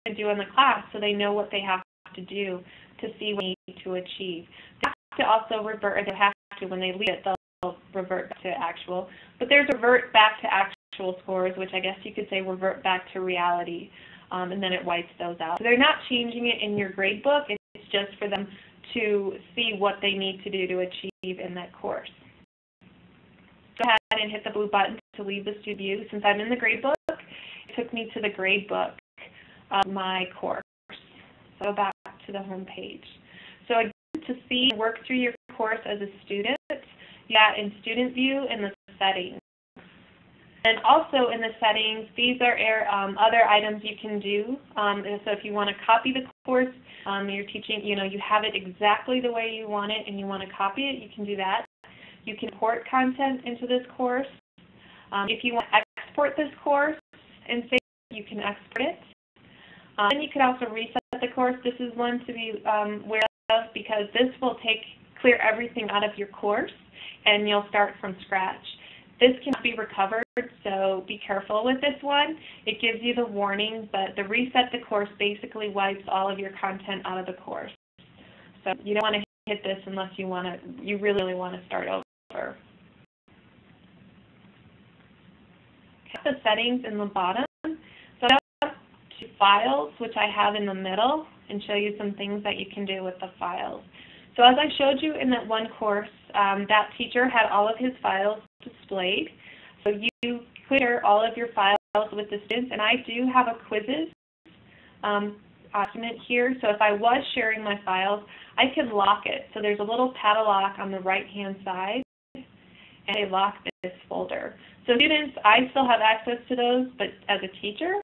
they do in the class so they know what they have to do to see what they need to achieve. They have to also revert, they have to, when they leave it, they'll revert back to actual. But there's revert back to actual scores, which I guess you could say revert back to reality, and then it wipes those out. So they're not changing it in your grade book, it's just for them to see what they need to do to achieve in that course. Go ahead and hit the blue button to leave the student view. Since I'm in the grade book, it took me to the grade book of my course. So go back to the home page. So again, to see and work through your course as a student, you got in student view in the settings. And also in the settings, these are other items you can do. So if you want to copy the course, you're teaching, you have it exactly the way you want it and you want to copy it, you can do that. You can import content into this course. If you want to export this course and save it, you can export it. And you can also reset the course. This is one to be aware of because this will clear everything out of your course and you'll start from scratch. This cannot be recovered, so be careful with this one. It gives you the warning, but the reset the course basically wipes all of your content out of the course. So you don't want to hit this unless you really want to start over. The settings in the bottom. So I have 2 files, which I have in the middle, and show you some things that you can do with the files. So as I showed you in that one course, that teacher had all of his files displayed. So you could share all of your files with the students, and I do have a quizzes document here. So if I was sharing my files, I could lock it. So there's a little padlock on the right-hand side, and I lock this folder. So students, I still have access to those, but as a teacher,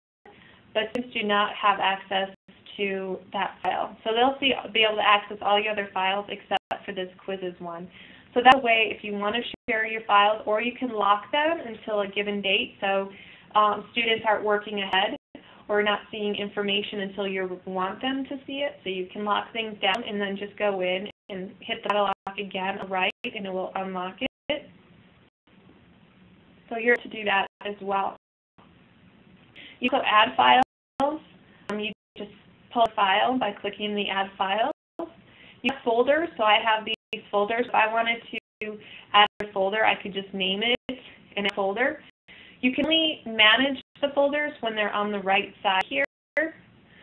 but students do not have access to that file. So they'll be able to access all your other files except for this quizzes one. So that way, if you want to share your files, or you can lock them until a given date, so students aren't working ahead or not seeing information until you want them to see it. So you can lock things down and then just go in and hit the padlock again, right, and it will unlock it. So you're to do that as well. You can add files. You just pull a file by clicking the Add Files. You have folders, so I have these folders. If I wanted to add a folder, I could just name it in a folder. You can only manage the folders when they're on the right side here,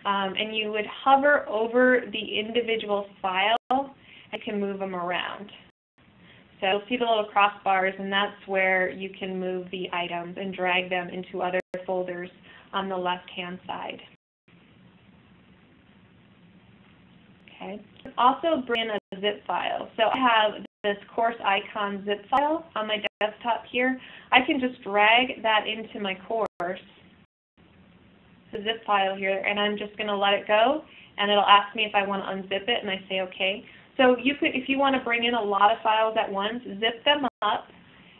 and you would hover over the individual file and can move them around. So you'll see the little crossbars, and that's where you can move the items and drag them into other folders on the left-hand side. Okay. Also bring in a zip file. So I have this course icon zip file on my desktop here. I can just drag that into my course, the zip file here, and I'm just going to let it go, and it'll ask me if I want to unzip it, and I say OK. So you could, if you want to bring in a lot of files at once, zip them up,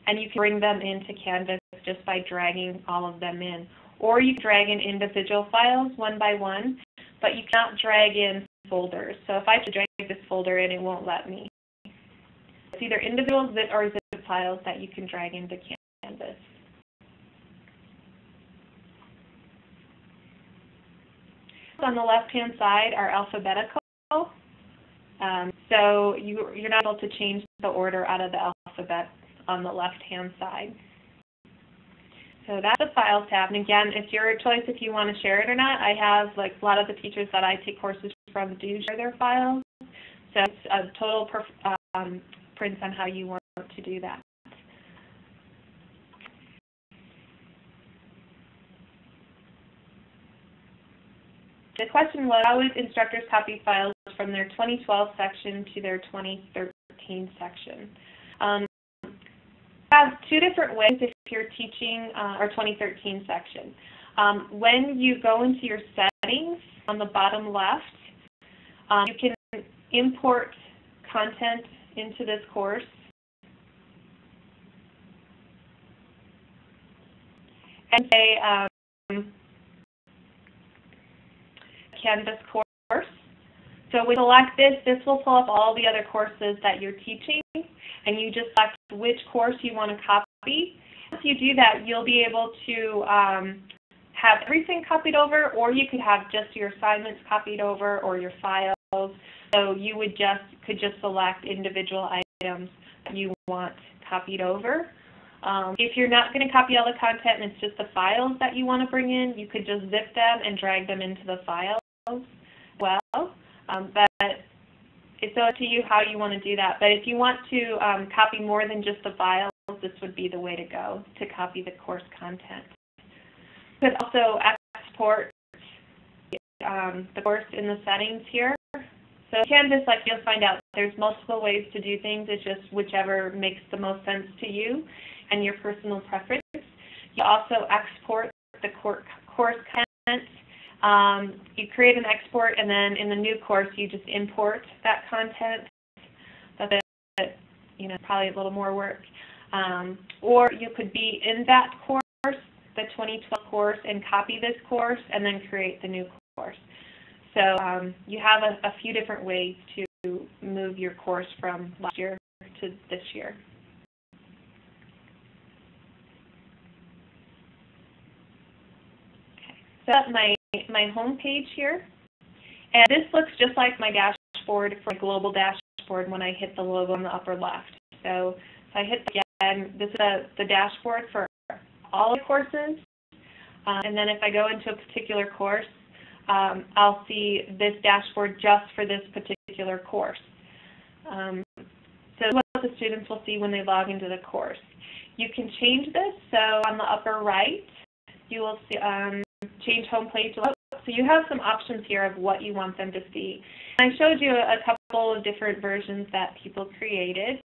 and you can bring them into Canvas just by dragging all of them in. Or you can drag in individual files one by one, but you cannot drag in folders. So if I have to drag this folder in, it won't let me. It's either individual zip or zip files that you can drag into Canvas. On the left-hand side are alphabetical. So you're not able to change the order out of the alphabet on the left-hand side. So that's the Files tab. And again, it's your choice if you want to share it or not. I have, like a lot of the teachers that I take courses from do share their files. So it's a total preference on how you want to do that. The question was, how would instructors copy files from their 2012 section to their 2013 section? Have two different ways if you're teaching our 2013 section. When you go into your settings on the bottom left, you can import content into this course. And say Canvas course. So when you select this, this will pull up all the other courses that you're teaching, and you just select which course you want to copy. Once you do that, you'll be able to have everything copied over, or you could have just your assignments copied over or your files. So you would could just select individual items that you want copied over. If you're not going to copy all the content and it's just the files that you want to bring in, you could just zip them and drag them into the files as well. But it's up to you how you want to do that. But if you want to copy more than just the files, this would be the way to go to copy the course content. You could also export the course in the settings here. So Canvas, like you'll find out, there's multiple ways to do things. It's just whichever makes the most sense to you and your personal preference. You also export the course content. You create an export, and then in the new course, you just import that content. That's probably a little more work. Or you could be in that course, the 2012 course, and copy this course, and then create the new course. So you have a few different ways to move your course from last year to this year. Okay, so that's my home page here. And this looks just like my dashboard for my global dashboard when I hit the logo on the upper left. So if I hit again, this is the dashboard for all the courses. And then if I go into a particular course, I'll see this dashboard just for this particular course. So what the students will see when they log into the course. You can change this, so on the upper right, you will see change home page layout. So you have some options here of what you want them to see. And I showed you a couple of different versions that people created.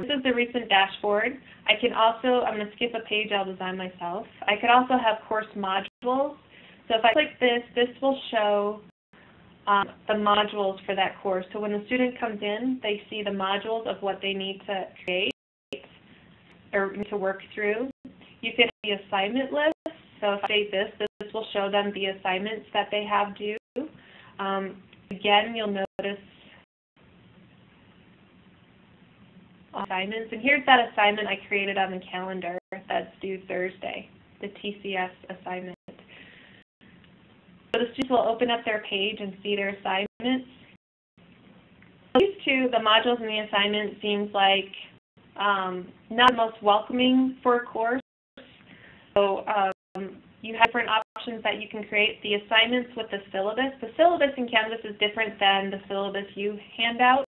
This is the recent dashboard. I can also, I'm going to skip a page I'll design myself. I could also have course modules. So if I click this, this will show the modules for that course. So when the student comes in, they see the modules of what they need to create or to work through. You can have the assignment list. So if I say this will show them the assignments that they have due. Again, you'll notice assignments. And here's that assignment I created on the calendar that's due Thursday, the TCS assignment. So the students will open up their page and see their assignments. These two, the modules and the assignment, seems like not the most welcoming for a course. So you have different options that you can create. The assignments with the syllabus. The syllabus in Canvas is different than the syllabus you hand out.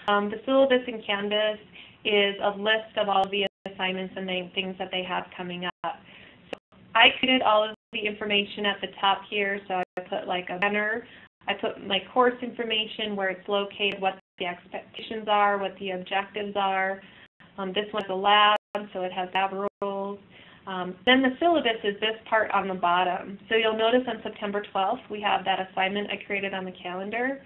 The syllabus in Canvas is a list of all of the assignments and the things that they have coming up. So I created all of the information at the top here. So I put like a banner. I put my course information, where it's located, what the expectations are, what the objectives are. This one's a lab, so it has lab rules. Then the syllabus is this part on the bottom. So you'll notice on September 12th, we have that assignment I created on the calendar.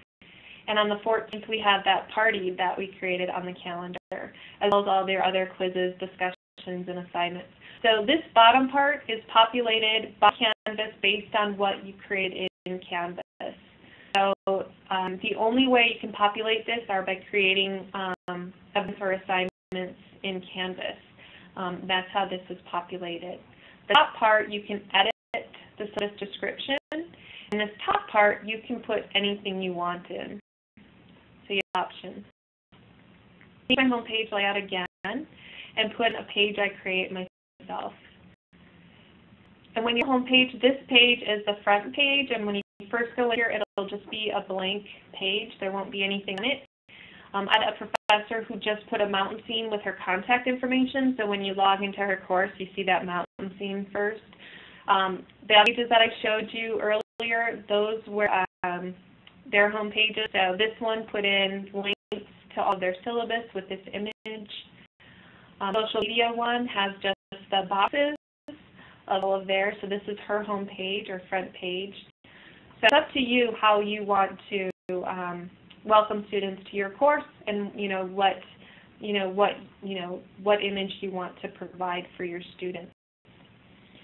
And on the 14th, we have that party that we created on the calendar, as well as all their other quizzes, discussions, and assignments. So this bottom part is populated by Canvas based on what you created in Canvas. So the only way you can populate this are by creating events or assignments in Canvas. That's how this is populated. The top part, you can edit the syllabus description. In this top part, you can put anything you want in. So you have options. Take my home page layout again and put in a page I create myself. And when you're home page, this page is the front page, and when you first go in here, it'll just be a blank page. There won't be anything on it. I had a professor who just put a mountain scene with her contact information, so when you log into her course, you see that mountain scene first. The other pages that I showed you earlier, those were their home pages. So this one put in links to all their syllabus with this image. Social media one has just the boxes of all of theirs, so this is her home page or front page. So it's up to you how you want to welcome students to your course, and what image you want to provide for your students.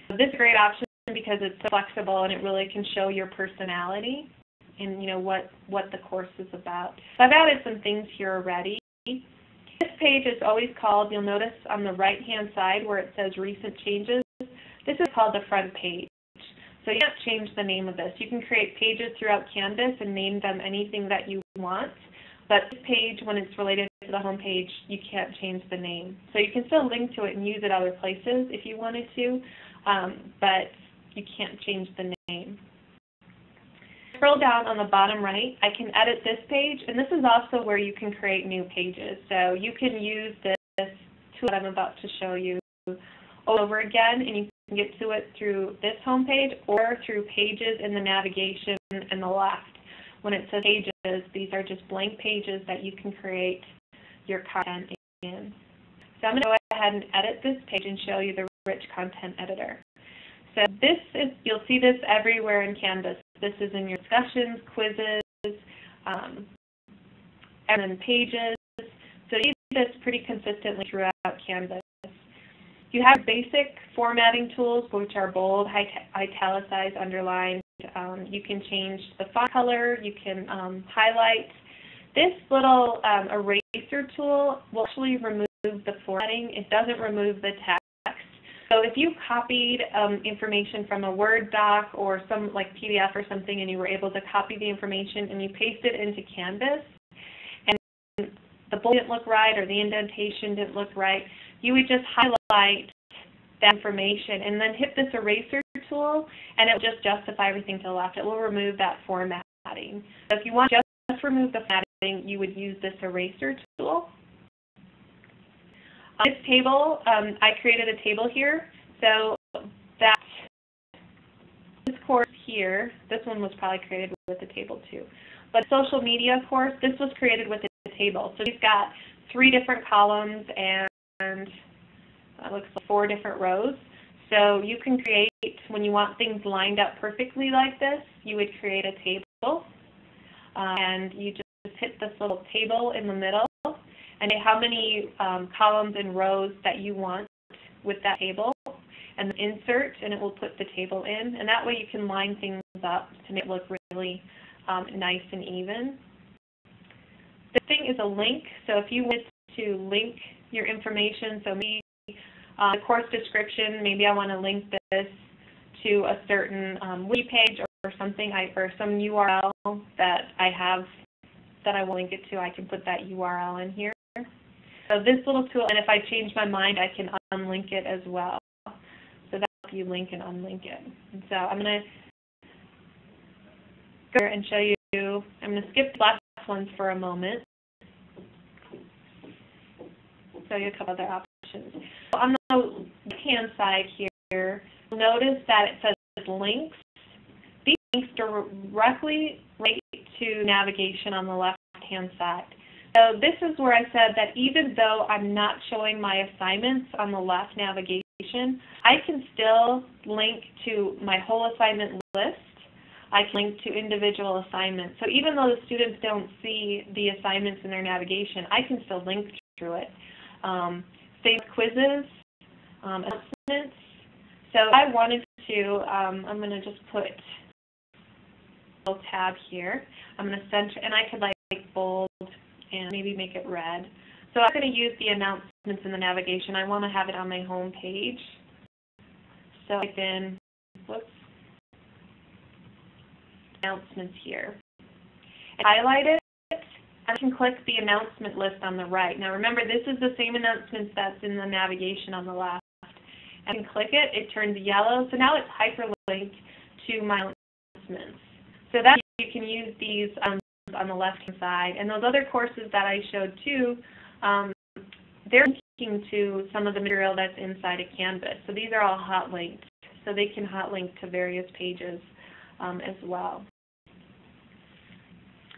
So this is a great option because it's so flexible and it really can show your personality and what the course is about. So I've added some things here already. This page is always called, you'll notice on the right hand side where it says recent changes, this is called the front page. So you can't change the name of this. You can create pages throughout Canvas and name them anything that you want, but this page, when it's related to the home page, you can't change the name. So you can still link to it and use it other places if you wanted to, but you can't change the name. Scroll down on the bottom right, I can edit this page, and this is also where you can create new pages. So you can use this tool that I'm about to show you over again, and you can get to it through this home page or through pages in the navigation in the left. When it says pages, these are just blank pages that you can create your content in. So I'm going to go ahead and edit this page and show you the rich content editor. So this is, you'll see this everywhere in Canvas. This is in your discussions, quizzes, and then pages. So you see this pretty consistently throughout Canvas. You have basic formatting tools, which are bold, italicized, underlined. You can change the font color. You can highlight. This little eraser tool will actually remove the formatting. It doesn't remove the text. So if you copied information from a Word doc or some like PDF or something, and you were able to copy the information and you paste it into Canvas, and the bold didn't look right or the indentation didn't look right, you would just highlight that information and then hit this eraser tool, and it will just justify everything to the left. It will remove that formatting. So if you want to to remove the formatting, you would use this eraser tool. This table, I created a table here, so that this course here, this one was probably created with a table too. But social media course, this was created with a table. So we've got 3 different columns and it looks like 4 different rows. So you can create, when you want things lined up perfectly like this, you would create a table. And you just hit this little table in the middle and how many columns and rows that you want with that table, and then insert, and it will put the table in. And that way you can line things up to make it look really nice and even. The thing is a link, so if you want to link your information, so maybe the course description, maybe I want to link this to a certain wiki page or something, or some URL that I have that I will link it to, I can put that URL in here. So this little tool, and if I change my mind, I can unlink it as well. So that will help you link and unlink it. And so I'm going to go and show you, I'm going to skip the last ones for a moment. Show you a couple other options. So on the right-hand side here, notice that it says links. These links directly relate to navigation on the left-hand side. So this is where I said that even though I'm not showing my assignments on the left navigation, I can still link to my whole assignment list. I can link to individual assignments. So even though the students don't see the assignments in their navigation, I can still link through it. Same with quizzes, announcements. So I wanted to, I'm going to just put a little tab here. I'm going to center, and I could like bold and maybe make it red. So I'm going to use the announcements in the navigation. I want to have it on my home page. So I type in, announcements here. And highlight it, and I can click the announcement list on the right. Now remember, this is the same announcements that's in the navigation on the left. I can click it, it turns yellow, so now it's hyperlinked to my announcements. So that you can use these on the left-hand side. And those other courses that I showed too, they're linking to some of the material that's inside of Canvas. So these are all hot linked. So they can hot link to various pages as well.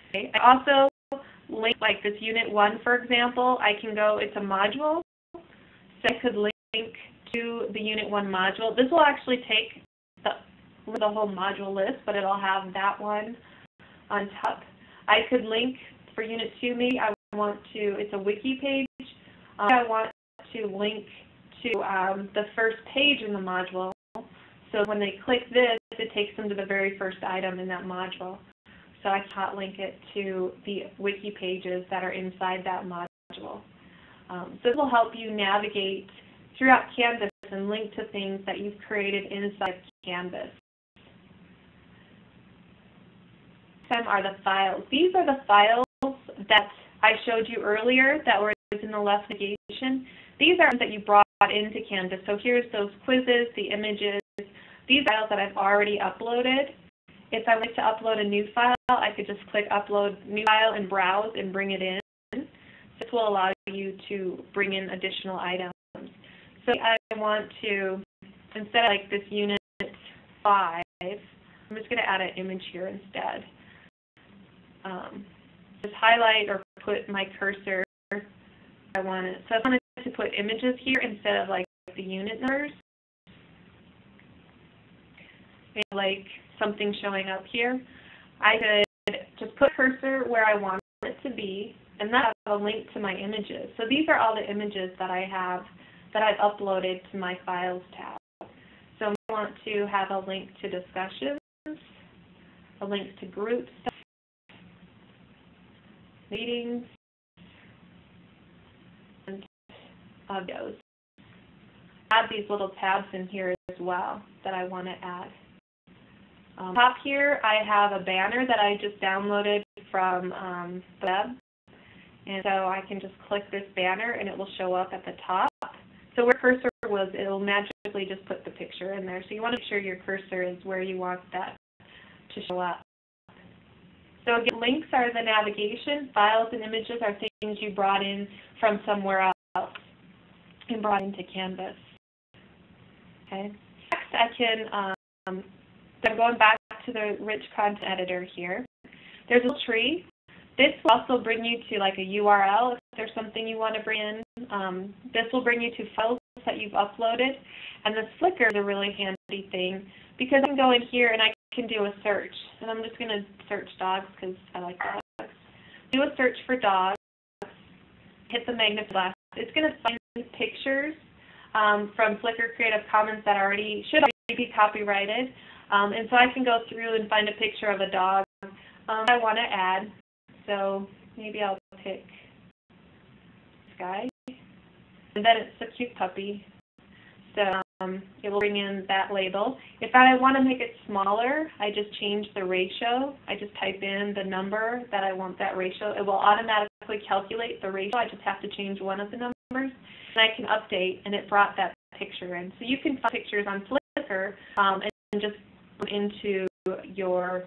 Okay. I also link, like this Unit 1, for example, I can go, it's a module. So I could link to the Unit 1 module. This will actually take the whole module list, but it'll have that one on top. I could link for Unit 2, maybe I want to, it's a wiki page. I want to link to the first page in the module. So when they click this, it takes them to the very first item in that module. So I can hot link it to the wiki pages that are inside that module. So this will help you navigate throughout Canvas and link to things that you've created inside Canvas. Some are the files. These are the files that I showed you earlier that were in the left navigation. These are that you brought into Canvas. So here's those quizzes, the images. These files that I've already uploaded. If I wanted to upload a new file, I could just click Upload New File and browse and bring it in. This will allow you to bring in additional items. So I want to, instead of like this Unit 5, I'm just going to add an image here instead. Just highlight or put my cursor where I want it. So I wanted to put images here instead of like the unit numbers. Maybe like something showing up here. I could just put cursor where I want it to be, and that will link to my images. So these are all the images that I have that I've uploaded to my Files tab. So I want to have a link to discussions, a link to groups, meetings, and videos. I have these little tabs in here as well that I want to add. Top here, I have a banner that I just downloaded from the web. And so I can just click this banner and it will show up at the top. So where cursor was, it will magically just put the picture in there. So you want to make sure your cursor is where you want that to show up. So again, links are the navigation, files and images are things you brought in from somewhere else and brought into Canvas. Okay. Next, I can, so I'm going back to the rich content editor here. There's a little tree. This will also bring you to like a URL if there's something you want to bring in. This will bring you to files that you've uploaded. And the flicker is a really handy thing because I can go in here and I can do a search. And I'm just going to search dogs because I like dogs. Do a search for dogs. Hit the magnifying glass. It's going to find pictures from Flickr Creative Commons that should already be copyrighted. And so I can go through and find a picture of a dog I want to add. So maybe I'll pick this guy. And then it's a cute puppy. So it will bring in that label. If I want to make it smaller, I just change the ratio. I just type in the number that I want that ratio. It will automatically calculate the ratio. I just have to change one of the numbers. And I can update, and it brought that picture in. So you can find pictures on Flickr and just put into your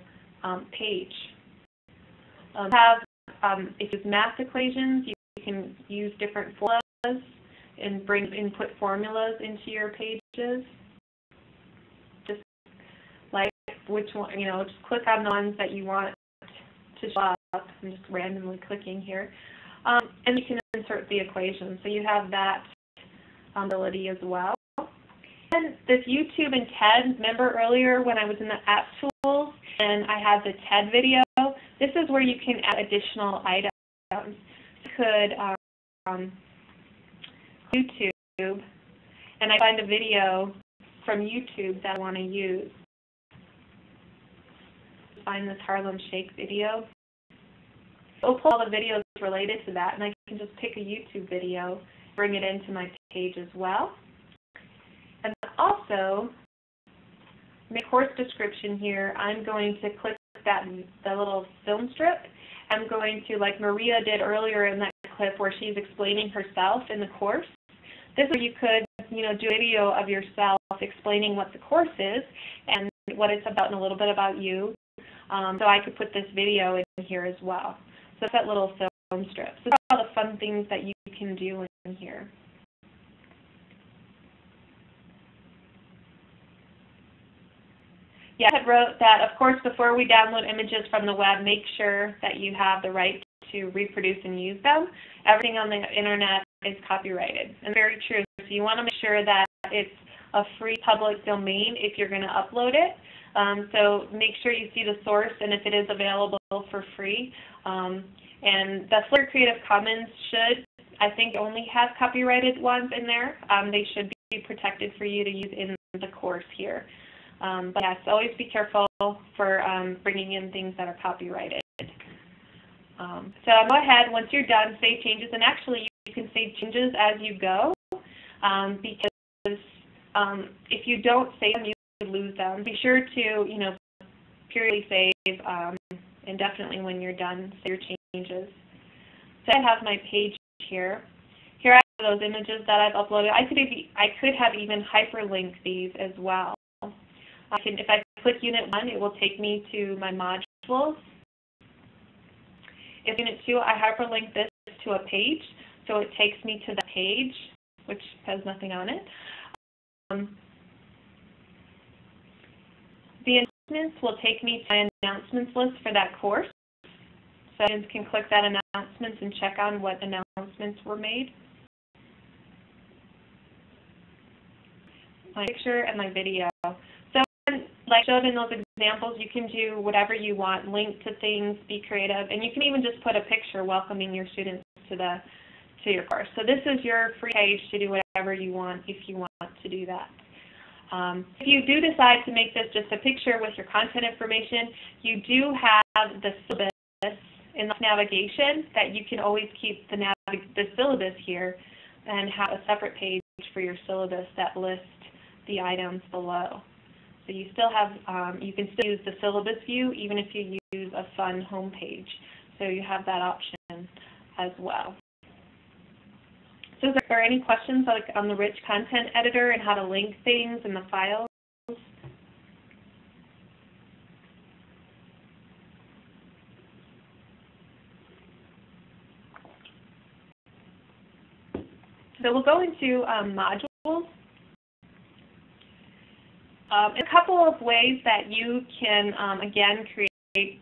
page. If you use math equations, you can use different formulas and input formulas into your pages. Just like which one, just click on the ones that you want to show up. I'm just randomly clicking here. And you can insert the equation. So you have that ability as well. And this YouTube and TED, remember earlier when I was in the app tools and I had the TED video? This is where you can add additional items. You could YouTube, and I find a video from YouTube that I want to use. Find this Harlem Shake video. I'll pull all the videos related to that, and I can just pick a YouTube video, bring it into my page as well. And also, my course description here, I'm going to click the little film strip. I'm going to, like Maria did earlier in that clip where she's explaining herself in the course. This is where you could, do a video of yourself explaining what the course is and what it's about and a little bit about you. So I could put this video in here as well. So it's that little film strip. So that's all the fun things that you can do in here. Yeah, I had wrote that, of course, before we download images from the web, make sure that you have the right to reproduce and use them. Everything on the internet is copyrighted, and very true. So you want to make sure that it's a free public domain if you're going to upload it. So make sure you see the source and if it is available for free. And the Flickr Creative Commons should, I think, only have copyrighted ones in there. They should be protected for you to use in the course here. But yes, always be careful for bringing in things that are copyrighted. So go ahead, once you're done, save changes. And actually, you can save changes as you go because if you don't save them, you could lose them. Be sure to, periodically save and definitely when you're done, save your changes. So I have my page here. Here I have those images that I've uploaded. I could have even hyperlinked these as well. If I click Unit 1, it will take me to my modules. If Unit 2, I hyperlink this to a page, so it takes me to the page, which has nothing on it. The announcements will take me to my announcements list for that course. So students can click that announcements and check on what announcements were made. My picture and my video. Like I showed in those examples, you can do whatever you want, link to things, be creative, and you can even just put a picture welcoming your students to your course. So this is your free page to do whatever you want if you want to do that. If you do decide to make this just a picture with your content information, you do have the syllabus in the navigation that you can always keep the syllabus here and have a separate page for your syllabus that lists the items below. So you still have, you can still use the syllabus view even if you use a fun home page. So you have that option as well. So is there any questions on the rich content editor and how to link things in the files? So we'll go into modules. A couple of ways that you can, again, create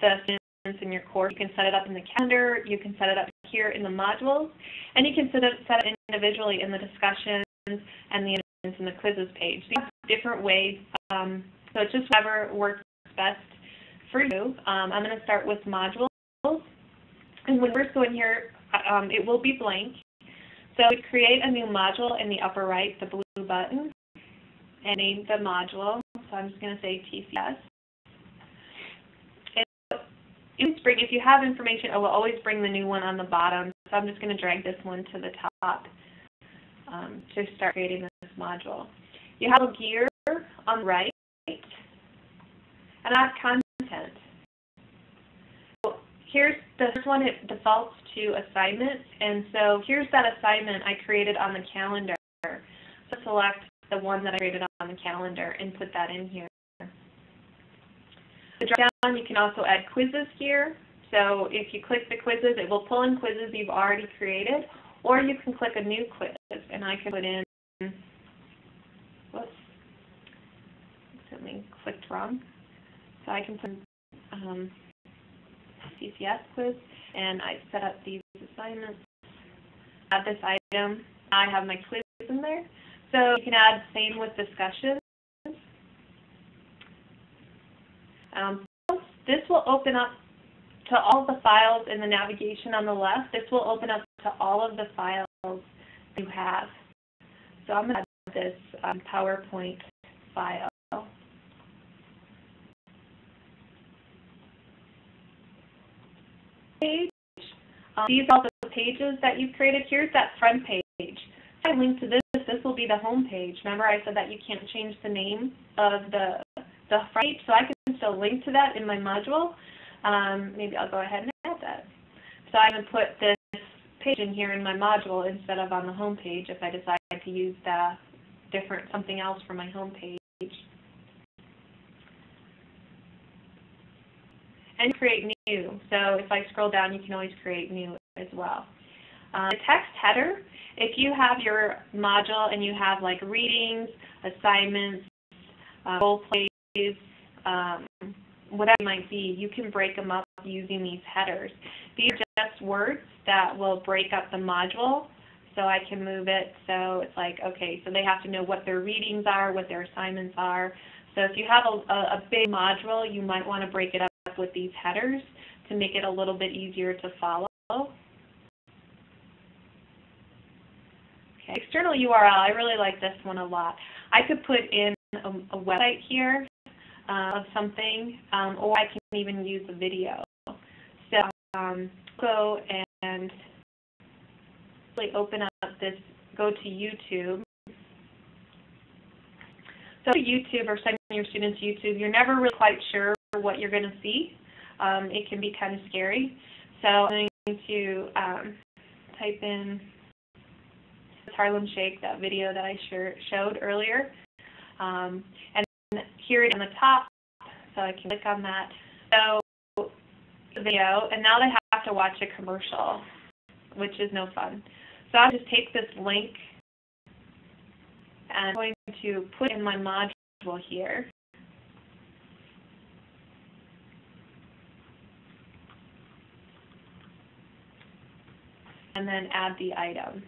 the students in your course. You can set it up in the calendar, you can set it up here in the modules, and you can set it individually in the discussions and the events and the quizzes page. So you have different ways, so it's just whatever works best for you. I'm going to start with modules, and when we first go in here, it will be blank. So we create a new module in the upper right, the blue button, and name the module. So I'm just going to say TCS. If you have information, it will always bring the new one on the bottom. So I'm just going to drag this one to the top to start creating this module. You have a gear on the right, and I have content. So here's the first one. It defaults to assignments, and so here's that assignment I created on the calendar. So select the one that I created on the calendar and put that in here. The drop down, you can also add quizzes here. So if you click the quizzes, it will pull in quizzes you've already created, or you can click a new quiz, and I can put in, whoops, something clicked wrong. So I can put CCS quiz, and I set up these assignments. Add this item. I have my quiz in there. So you can add same with discussions. This will open up to all the files in the navigation on the left. This will open up to all of the files you have. So I'm going to add this PowerPoint file. Page. These are the pages that you've created. Here's that front page. If I link to this, this will be the home page. Remember I said that you can't change the name of the front page, so I can still link to that in my module. Maybe I'll go ahead and add that. So I can put this page in here in my module instead of on the home page if I decide to use something else for my home page. And create new. So if I scroll down, you can always create new as well. The text header, if you have your module and you have like readings, assignments, role plays, whatever it might be, you can break them up using these headers. These are just words that will break up the module, so I can move it so it's like, okay, so they have to know what their readings are, what their assignments are. So if you have a big module, you might want to break it up with these headers to make it a little bit easier to follow. Okay. External URL, I really like this one a lot. I could put in a website here of something, or I can even use a video. So go and really open up this, go to YouTube. So YouTube or sending your students YouTube, you're never really quite sure what you're going to see. It can be kind of scary. So I'm going to type in Harlem Shake, that video that I showed earlier. And here it is on the top, so I can click on that. So the video, and now they have to watch a commercial, which is no fun. So I'll just take this link and I'm going to put in my module here. And then add the item.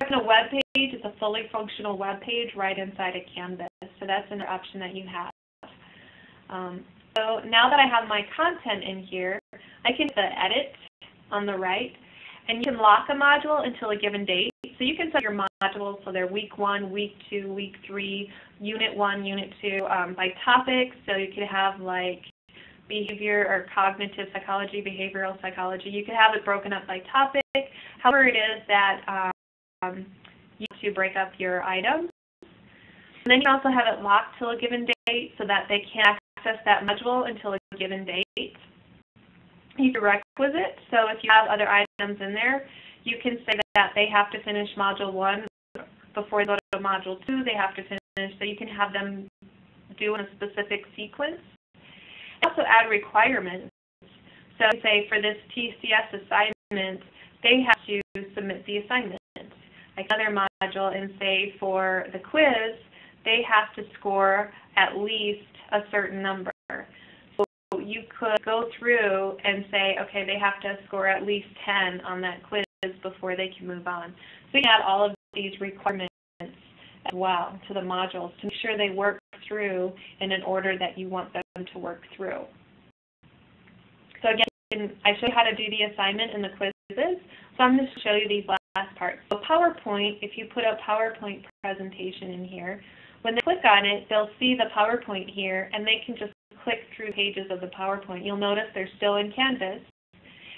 On a web page, it's a fully functional web page right inside of Canvas. So that's another option that you have. So now that I have my content in here, I can hit the edit on the right, and you can lock a module until a given date. So you can set your modules so they're week 1, week 2, week 3, unit 1, unit 2 by topic. So you could have like behavior or cognitive psychology, behavioral psychology. You could have it broken up by topic. However it is that you need to break up your items. And then you also have it locked till a given date so that they can't access that module until a given date. You can requisite, so if you have other items in there, you can say that they have to finish Module 1 before they go to Module 2, they have to finish, so you can have them do in a specific sequence. Also add requirements. So say for this TCS assignment, they have to submit the assignment. Like another module and say for the quiz, they have to score at least a certain number. So you could go through and say, okay, they have to score at least 10 on that quiz before they can move on. So you can add all of these requirements as well to the modules to make sure they work through in an order that you want them to work through. So again, I showed you how to do the assignment and the quizzes, so I'm going to show you these last parts. So PowerPoint, if you put a PowerPoint presentation in here, when they click on it, they'll see the PowerPoint here, and they can just click through pages of the PowerPoint. You'll notice they're still in Canvas.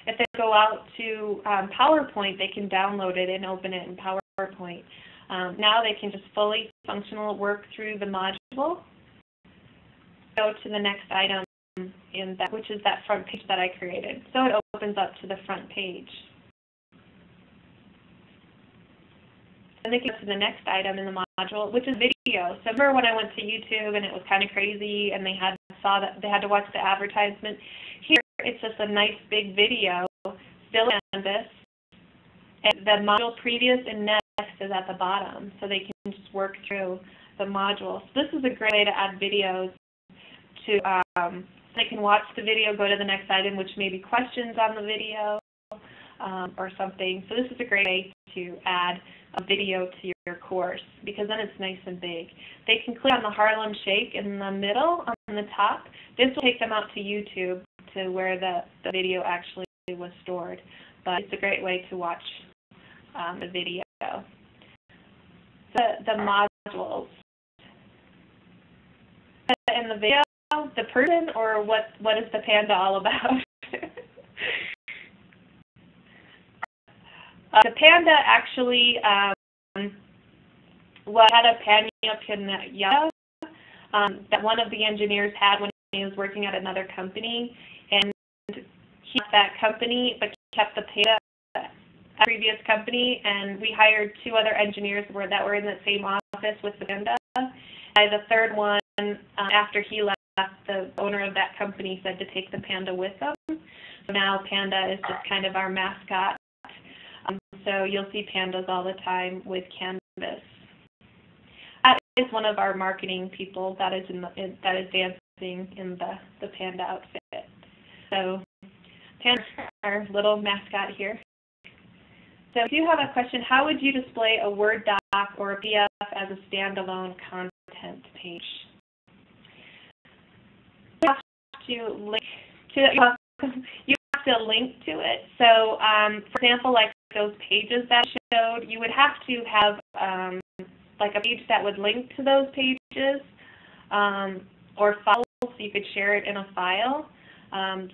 If they go out to PowerPoint, they can download it and open it in PowerPoint. Now they can just fully functional work through the module. Go to the next item, which is that front page that I created. So it opens up to the front page. And they can go to the next item in the module, which is video. So remember when I went to YouTube and it was kind of crazy and they had to watch the advertisement? Here it's just a nice big video, still in Canvas, and the module previous and next is at the bottom, so they can just work through the module. So this is a great way to add videos to they can watch the video, go to the next item, which may be questions on the video or something. So this is a great way to add a video to your course, because then it's nice and big. They can click on the Harlem Shake in the middle on the top. This will take them out to YouTube to where the video actually was stored. But it's a great way to watch the video. The modules. In the video, the person, or what is the panda all about? The panda actually had a Panya that one of the engineers had when he was working at another company, and he left that company but kept the panda at the previous company, and we hired 2 other engineers that were in the same office with the panda. The third one, after he left, the owner of that company said to take the panda with them. So now Panda is just kind of our mascot. So you'll see pandas all the time with Canvas. That is one of our marketing people that is dancing in the panda outfit. So pandas are our little mascot here. So if you have a question, how would you display a Word doc or a PDF as a standalone content page? You have to link to it. You have to link to it. So, for example, like those pages that I showed, you would have to have like a page that would link to those pages or files, so you could share it in a file.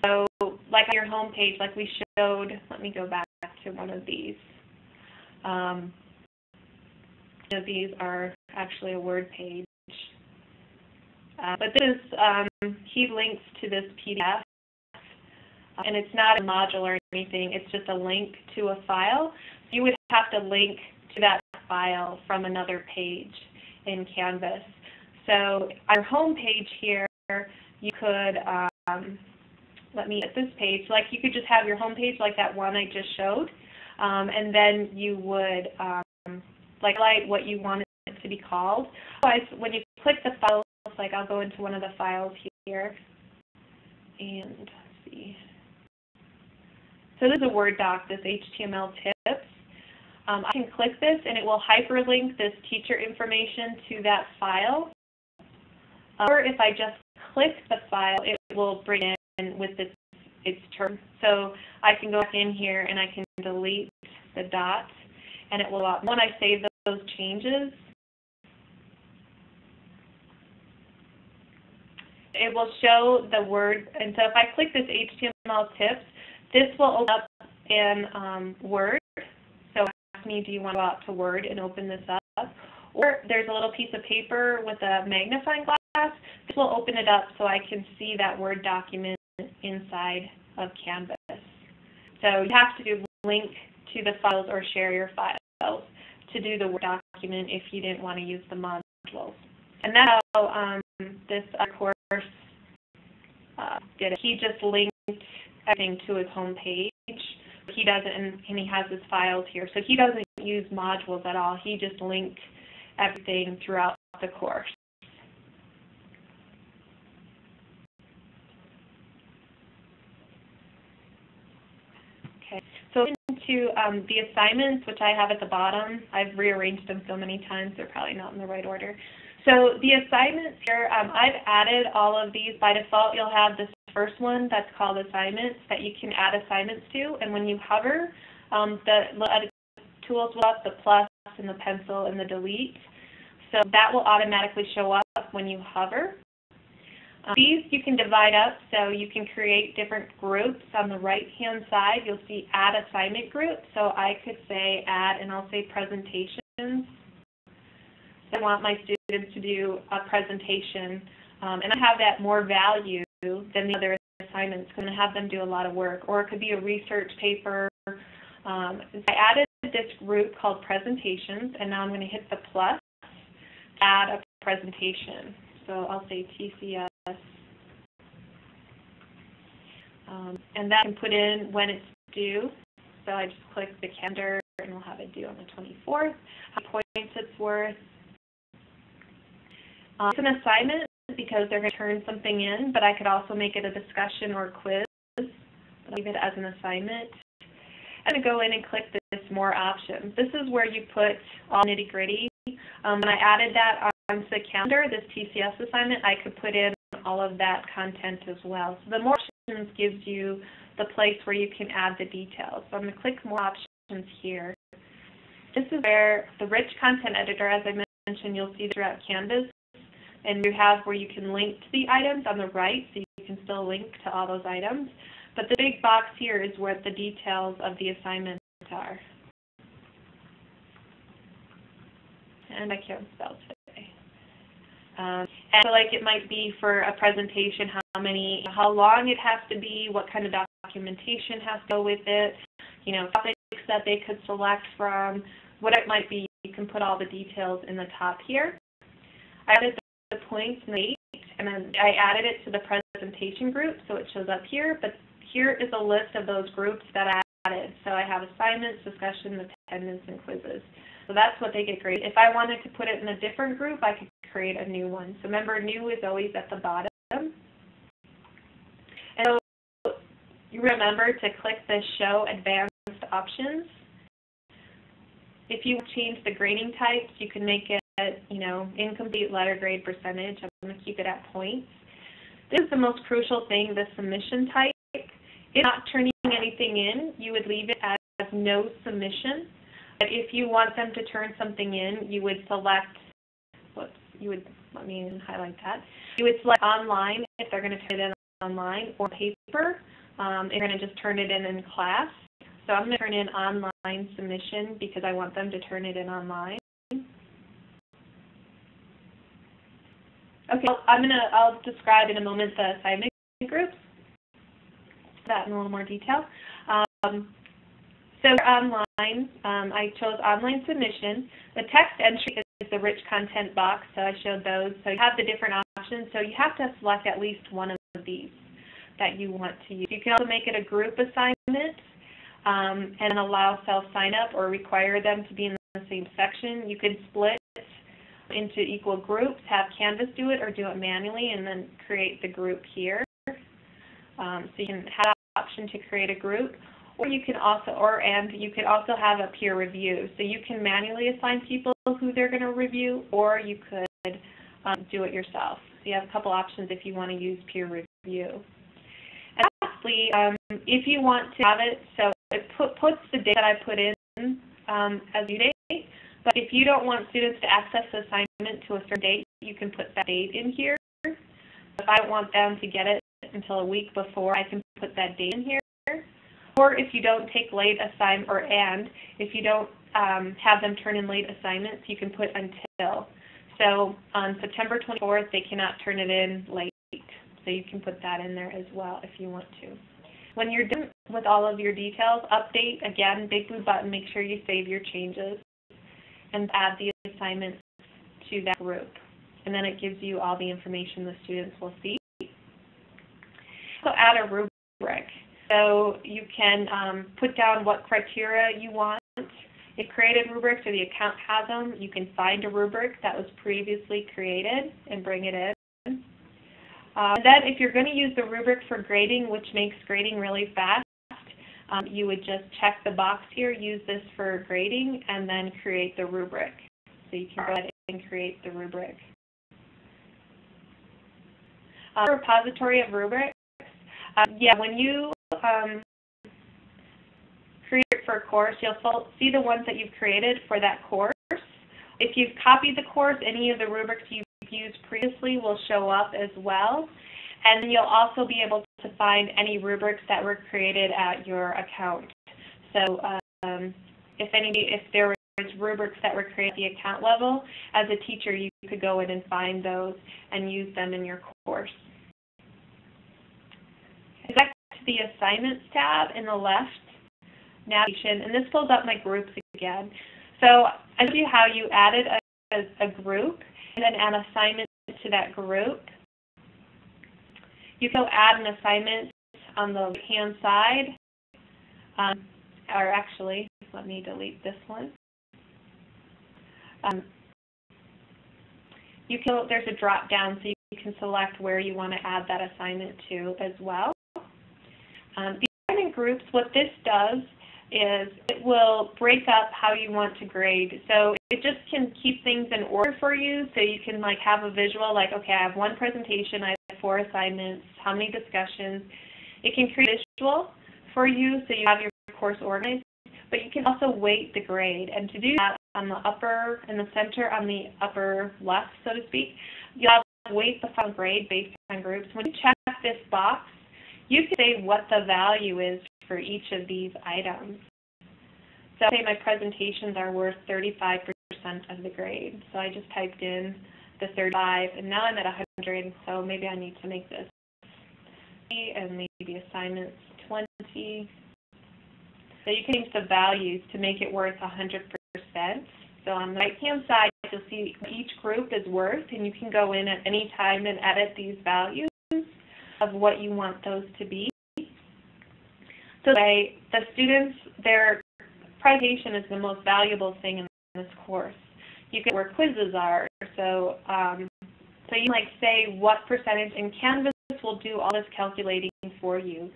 So, like on your home page, like we showed, let me go back to one of these. These are actually a Word page. But this is, he links to this PDF, and it's not a module or anything, it's just a link to a file. You would have to link to that file from another page in Canvas. So our home page here, you could, let me get this page, like you could just have your home page like that one I just showed, and then you would like highlight what you want it to be called. Otherwise, when you click the files, like I'll go into one of the files here, and let's see. So this is a Word doc, this HTML tips. I can click this and it will hyperlink this teacher information to that file. Or if I just click the file, it will bring it in with its term. So I can go back in here and I can delete the dots, and it will, when I save those changes, it will show the word. And so if I click this HTML tips, this will open up in Word. So ask me, do you want to go out to Word and open this up? Or there's a little piece of paper with a magnifying glass. This will open it up so I can see that Word document inside of Canvas. So you have to link to the files or share your files to do the Word document if you didn't want to use the modules. And that's how this course did it. He just linked everything to his home page He doesn't, and he has his files here. So he doesn't use modules at all. He just linked everything throughout the course. Okay, so into the assignments, which I have at the bottom, I've rearranged them so many times, they're probably not in the right order. So the assignments here, I've added all of these. By default, you'll have this first one that's called assignments that you can add assignments to, and when you hover, the edit tools will up, the plus and the pencil and the delete. So that will automatically show up when you hover. These you can divide up, so you can create different groups. On the right-hand side, you'll see add assignment group. So I could say add, and I'll say presentations. I want my students to do a presentation, and I have that more value than the other assignments. I'm going to have them do a lot of work, or it could be a research paper. I added this group called presentations, and now I'm going to hit the plus, add a presentation. So I'll say TCS, and that can put in when it's due. So I just click the calendar, and we'll have it due on the 24th. How many points it's worth. It's an assignment because they're going to turn something in, but I could also make it a discussion or a quiz. But I'll leave it as an assignment. I'm going to go in and click this More Options. This is where you put all nitty-gritty. When I added that onto the calendar, this TCS assignment, I could put in all of that content as well. So the More Options gives you the place where you can add the details. So I'm going to click More Options here. This is where the rich content editor, as I mentioned, you'll see throughout Canvas. And you have where you can link to the items on the right, so you can still link to all those items. But the big box here is where the details of the assignments are. And I can't spell today. And so like it might be for a presentation, how long it has to be, what kind of documentation has to go with it, topics that they could select from, what it might be. You can put all the details in the top here. I added the points and the date, and then I added it to the presentation group, so it shows up here. But here is a list of those groups that I added. So I have assignments, discussion, attendance, and quizzes. So that's what they get graded. If I wanted to put it in a different group, I could create a new one. So remember, new is always at the bottom. And so you remember to click the Show Advanced Options. If you change the grading types, you can make it incomplete letter grade percentage. I'm going to keep it at points. This is the most crucial thing, the submission type. If not turning anything in, you would leave it as no submission. But if you want them to turn something in, you would select, let me highlight that. You would select online if they're going to turn it in online, or paper if they're going to just turn it in class. So I'm going to turn in online submission because I want them to turn it in online. Okay, I'll describe in a moment the assignment groups. That in a little more detail. So online, I chose online submission. The text entry is the rich content box, so I showed those. So you have the different options. So you have to select at least one of these that you want to use. You can also make it a group assignment and allow self-sign-up or require them to be in the same section. You could split into equal groups, have Canvas do it, or do it manually, and then create the group here. So you can have the option to create a group, or you can also, you could also have a peer review. So you can manually assign people who they're going to review, or you could do it yourself. So you have a couple options if you want to use peer review. And lastly, if you want to have it, so it puts the date that I put in as due date. But if you don't want students to access the assignment to a certain date, you can put that date in here. If I don't want them to get it until a week before, I can put that date in here. Or if you don't take late assignment, if you don't have them turn in late assignments, you can put until. So on September 24th, they cannot turn it in late. So you can put that in there as well if you want to. When you're done with all of your details, update, again, big blue button, make sure you save your changes and add the assignments to that group. And then it gives you all the information the students will see. So add a rubric. So you can put down what criteria you want. If created rubrics or the account has them, you can find a rubric that was previously created and bring it in. Then if you're going to use the rubric for grading, which makes grading really fast, you would just check the box here, use this for grading, and then create the rubric. So you can go ahead and create the rubric. Repository of rubrics. When you create for a course, you'll see the ones that you've created for that course. If you've copied the course, any of the rubrics you've used previously will show up as well. And then you'll also be able to find any rubrics that were created at your account. So if there was rubrics that were created at the account level, as a teacher you could go in and find those and use them in your course. Back to the Assignments tab in the left navigation, and this pulls up my groups again. So I showed you how you added a group and then add assignment to that group. You can add an assignment on the right-hand side, or actually, let me delete this one. There's a drop down, so you can select where you want to add that assignment to as well. The assignment groups, what this does is it will break up how you want to grade. So it just can keep things in order for you, so you can have a visual, okay, I have one presentation, I have 4 assignments, how many discussions. It can create a visual for you, so you have your course organized, but you can also weight the grade. And to do that, in the center on the upper left, so to speak, you'll have weight the final grade based on groups. When you check this box, you can say what the value is for each of these items. So say my presentations are worth 35% of the grade. So I just typed in the 35, and now I'm at 100, so maybe I need to make this 20, and maybe assignments 20. So you can use the values to make it worth 100%. So on the right-hand side, you'll see what each group is worth, and you can go in at any time and edit these values of what you want those to be. So the students, their presentation is the most valuable thing in this course. You can where quizzes are. So you can say what percentage, and Canvas will do all this calculating for you.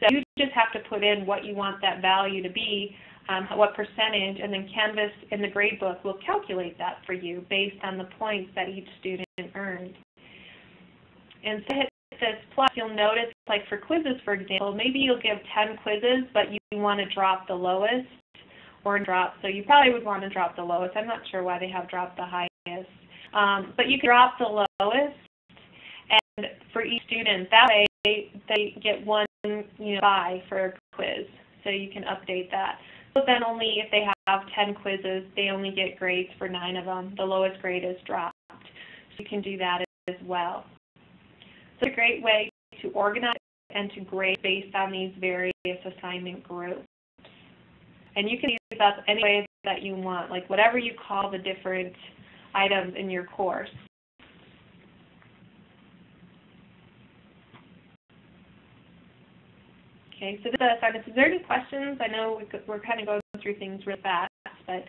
So you just have to put in what you want that value to be, what percentage, and then Canvas in the gradebook will calculate that for you based on the points that each student earned. And so hit this plus, you'll notice, for quizzes, for example, maybe you'll give 10 quizzes, but you want to drop the lowest or drop, so you probably would want to drop the lowest. I'm not sure why they have dropped the highest. But you can drop the lowest, and for each student, that way they get 1 buy for a quiz, so you can update that. But then only if they have 10 quizzes, they only get grades for 9 of them. The lowest grade is dropped. So you can do that as well. So it's a great way to organize and to grade based on these various assignment groups. And you can use up any way that you want, whatever you call the different items in your course. Okay, so this is the assignments. Is there any questions? I know we're kind of going through things real fast, but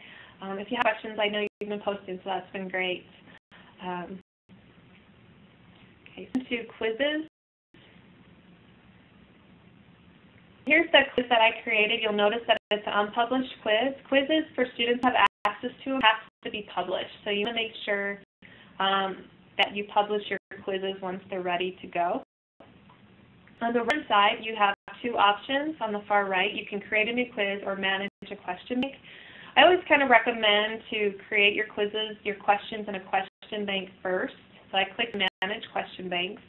if you have questions, I know you've been posting, so that's been great. Okay, to quizzes. Here's the quiz that I created. You'll notice that it's an unpublished quiz. Quizzes for students have access to have to be published, so you want to make sure that you publish your quizzes once they're ready to go. On the right side, you have 2 options. On the far right, you can create a new quiz or manage a question bank. I always kind of recommend to create your quizzes, your questions in a question bank first. So I click Manage Question Banks.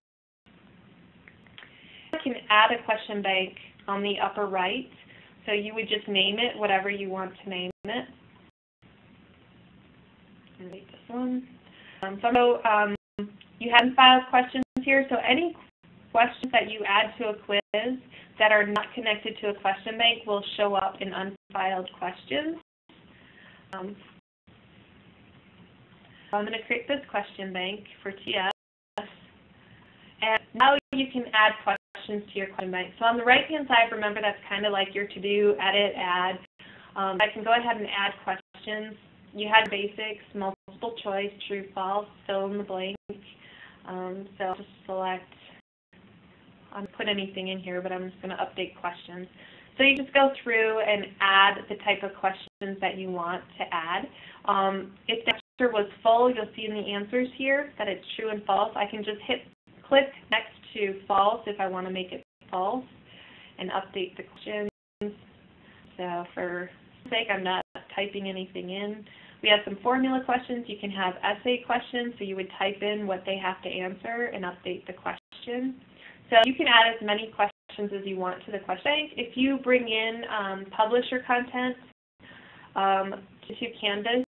You can add a question bank on the upper right. So you would just name it whatever you want to name it. And make this one. You hadn't filed questions here, so any questions that you add to a quiz that are not connected to a question bank will show up in unfiled questions. I'm going to create this question bank for TS. And now you can add questions questions to your question bank. So on the right-hand side, remember that's kind of like your to-do, edit, add. I can go ahead and add questions. You had basics, multiple choice, true, false, fill in the blank. So I'll just select, I'll put anything in here, but I'm just going to update questions. So you just go through and add the type of questions that you want to add. If the answer was full, you'll see in the answers here that it's true and false. I can just click next to false if I want to make it false and update the questions. So for sake, I'm not typing anything in. We have some formula questions. You can have essay questions, so you would type in what they have to answer and update the question. So you can add as many questions as you want to the question bank. If you bring in publisher content to Canvas,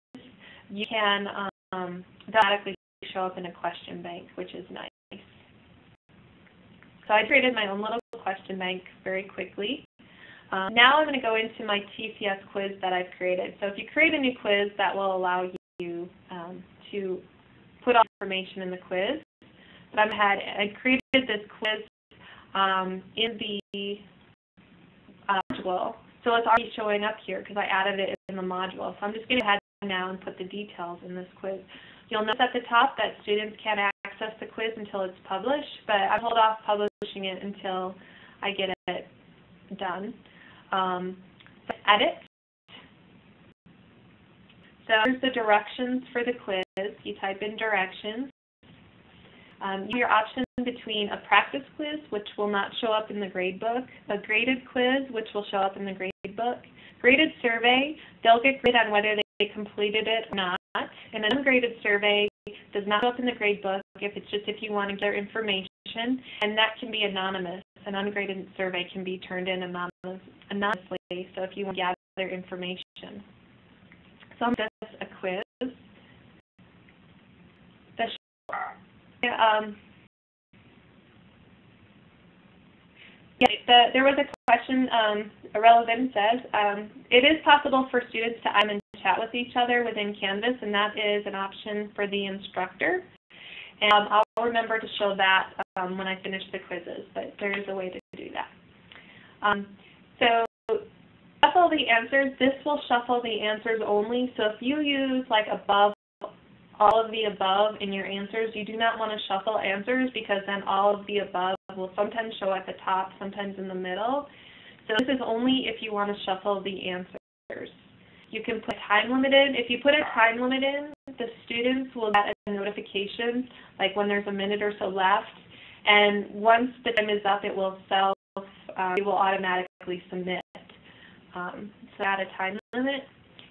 you can automatically show up in a question bank, which is nice. So I created my own little question bank very quickly. Now I'm going to go into my TCS quiz that I've created. So if you create a new quiz, that will allow you to put all information in the quiz. But I'm ahead. I created this quiz in the module. So it's already showing up here because I added it in the module. So I'm just going to go ahead now and put the details in this quiz. You'll notice at the top that students can't access the quiz until it's published, but I'll hold off publishing it until I get it done. Edit. So here's the directions for the quiz. You type in directions. Your option between a practice quiz, which will not show up in the grade book, a graded quiz, which will show up in the grade book, graded survey, they'll get graded on whether they completed it or not, and an ungraded survey does not show up in the grade book if you want to get their information, and that can be anonymous. An ungraded survey can be turned in anonymously, so if you want to gather information. So I'm just a quiz. There was a question, Irrelevant says, it is possible for students to and chat with each other within Canvas, and that is an option for the instructor. And I'll remember to show that when I finish the quizzes, but there is a way to do that. So shuffle the answers. This will shuffle the answers only. So if you use like above, all of the above in your answers, you do not want to shuffle answers because then all of the above will sometimes show at the top, sometimes in the middle. So this is only if you want to shuffle the answers. You can put time limited. If you put a time limit in, the students will get a notification, like when there's a minute or so left. And once the time is up, it will automatically submit. So add a time limit.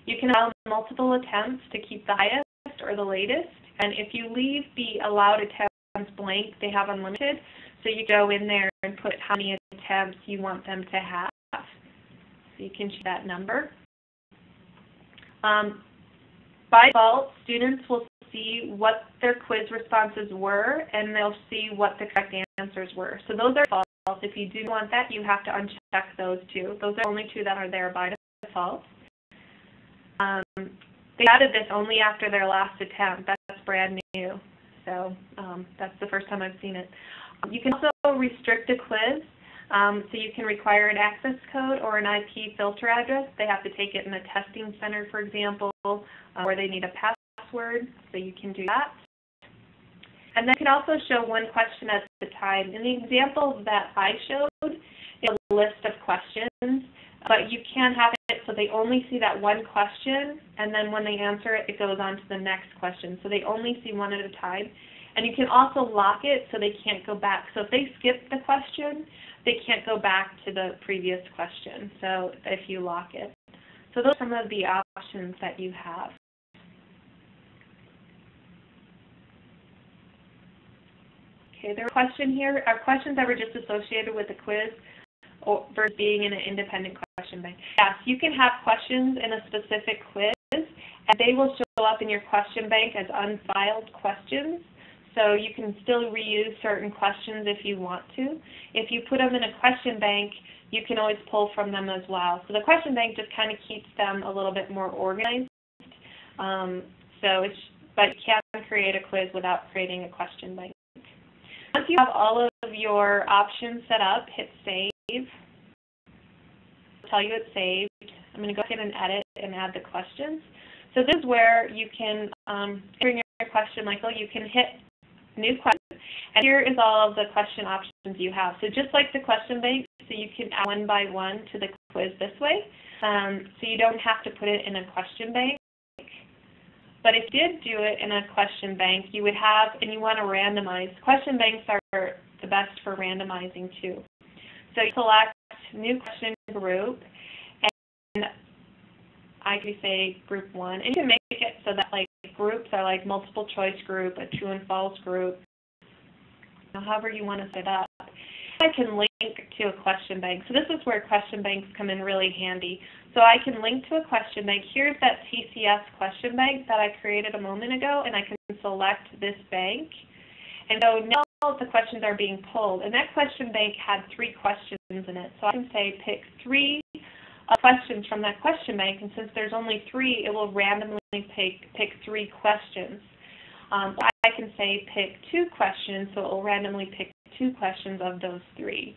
You can allow multiple attempts to keep the highest or the latest. And if you leave the allowed attempts blank, they have unlimited. So you go in there and put how many attempts you want them to have. So you can choose that number. By default, students will see what their quiz responses were, and they'll see what the correct answers were. So those are false. If you do want that, you have to uncheck those two. Those are the only two that are there by default. They added this only after their last attempt. That's brand new. So that's the first time I've seen it. You can also restrict a quiz. So you can require an access code or an IP filter address. They have to take it in a testing center, for example, where they need a password. So you can do that. And then you can also show one question at a time. In the example that I showed, it's a list of questions, but you can have it so they only see that one question, and then when they answer it, it goes on to the next question. So they only see one at a time. And you can also lock it so they can't go back. So if they skip the question, they can't go back to the previous question, so if you lock it. So those are some of the options that you have. Okay, there are questions here. Are questions that were just associated with the quiz or versus being in an independent question bank? Yes, you can have questions in a specific quiz, and they will show up in your question bank as unfiled questions. So you can still reuse certain questions if you want to. If you put them in a question bank, you can always pull from them as well. So the question bank just kind of keeps them a little bit more organized. But you can create a quiz without creating a question bank. once you have all of your options set up, hit save. It'll tell you it's saved. I'm going to go ahead and edit and add the questions. So this is where you can, during your question, Michael, you can hit new question. And here is all of the question options you have. So just like the question bank, so you can add one by one to the quiz this way. So you don't have to put it in a question bank. But if you did do it in a question bank, you would have, and you want to randomize. Question banks are the best for randomizing too. So you select new question group, and I could say group 1, and you can make it so that like groups are like multiple choice group, a true and false group, however you want to set it up. I can link to a question bank. So this is where question banks come in really handy. So I can link to a question bank. Here's that TCS question bank that I created a moment ago, and I can select this bank. And so now the questions are being pulled. And that question bank had 3 questions in it. So I can say pick 3 questions from that question bank, and since there's only 3, it will randomly pick 3 questions. I can say pick 2 questions, so it will randomly pick 2 questions of those 3.